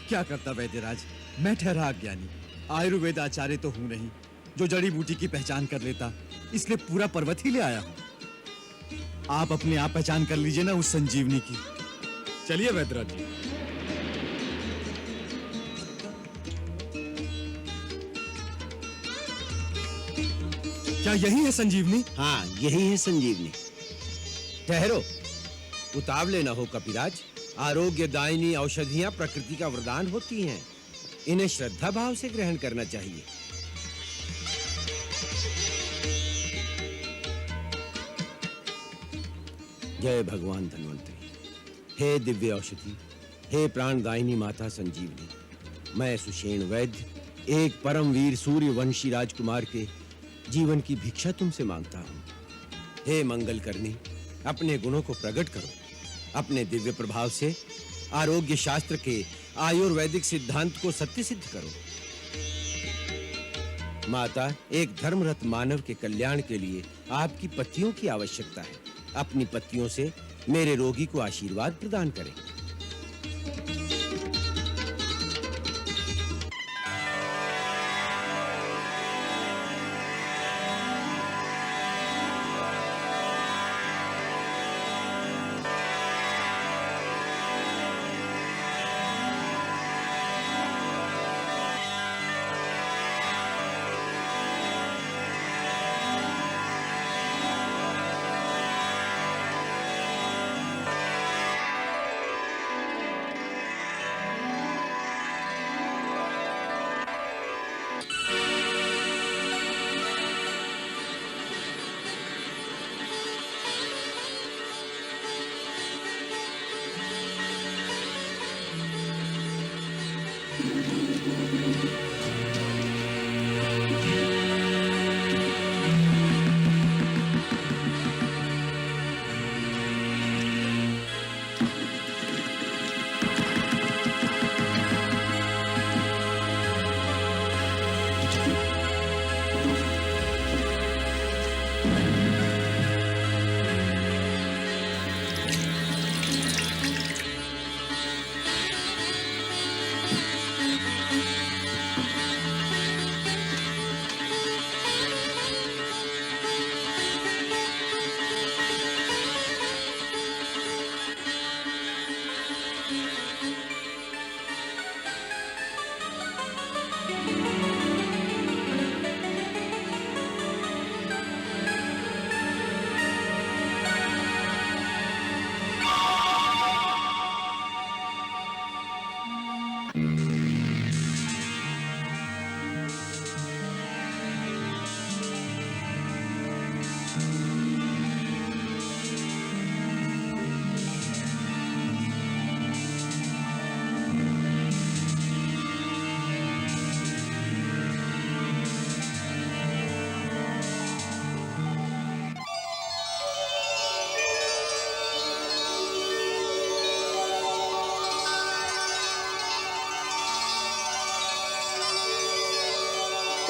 क्या करता वैद्यराज, मैं ठहरा अज्ञानी, आयुर्वेद आचार्य तो हूं नहीं जो जड़ी बूटी की पहचान कर लेता, इसलिए पूरा पर्वत ही ले आया हूं। आप अपने आप पहचान कर लीजिए ना उस संजीवनी की।
चलिए वैद्यराज जी।
क्या यही है संजीवनी?
हाँ, यही है संजीवनी। ठहरो, उतावले न हो कपिराज। आरोग्यदायिनी औषधियां प्रकृति का वरदान होती हैं, इन्हें श्रद्धा भाव से ग्रहण करना चाहिए। जय भगवान धन्वंतरी। हे दिव्य औषधि, हे प्राणदायिनी माता संजीवनी, मैं सुषेण वैद्य, एक परमवीर सूर्यवंशी राजकुमार के जीवन की भिक्षा तुमसे मांगता हूं। हे मंगल करनी, अपने गुणों को प्रकट करो। अपने दिव्य प्रभाव से आरोग्य शास्त्र के आयुर्वैदिक सिद्धांत को सत्य सिद्ध करो। माता, एक धर्मरत मानव के कल्याण के लिए आपकी पत्तियों की आवश्यकता है। अपनी पत्तियों से मेरे रोगी को आशीर्वाद प्रदान करें।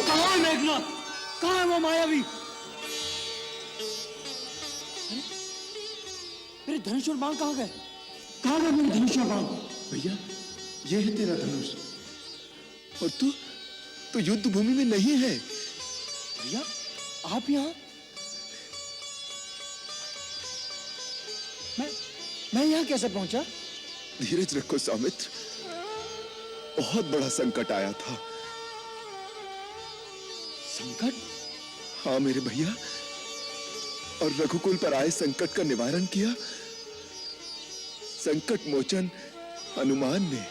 कहाँ है मेघनाथ? कहाँ है वो मायावी? मेरे धनुष और बाण कहाँ गए? कहाँ गए मेरे धनुष और बाण?
भैया, ये है तेरा धनुष, और तू युद्ध भूमि में नहीं है।
भैया, आप यहाँ? मैं यहाँ कैसे पहुंचा?
धीरज रखो सौमित्र, बहुत बड़ा संकट आया था।
संकट?
हाँ मेरे भैया, और रघुकुल पर आए संकट का निवारण किया संकट मोचन हनुमान ने।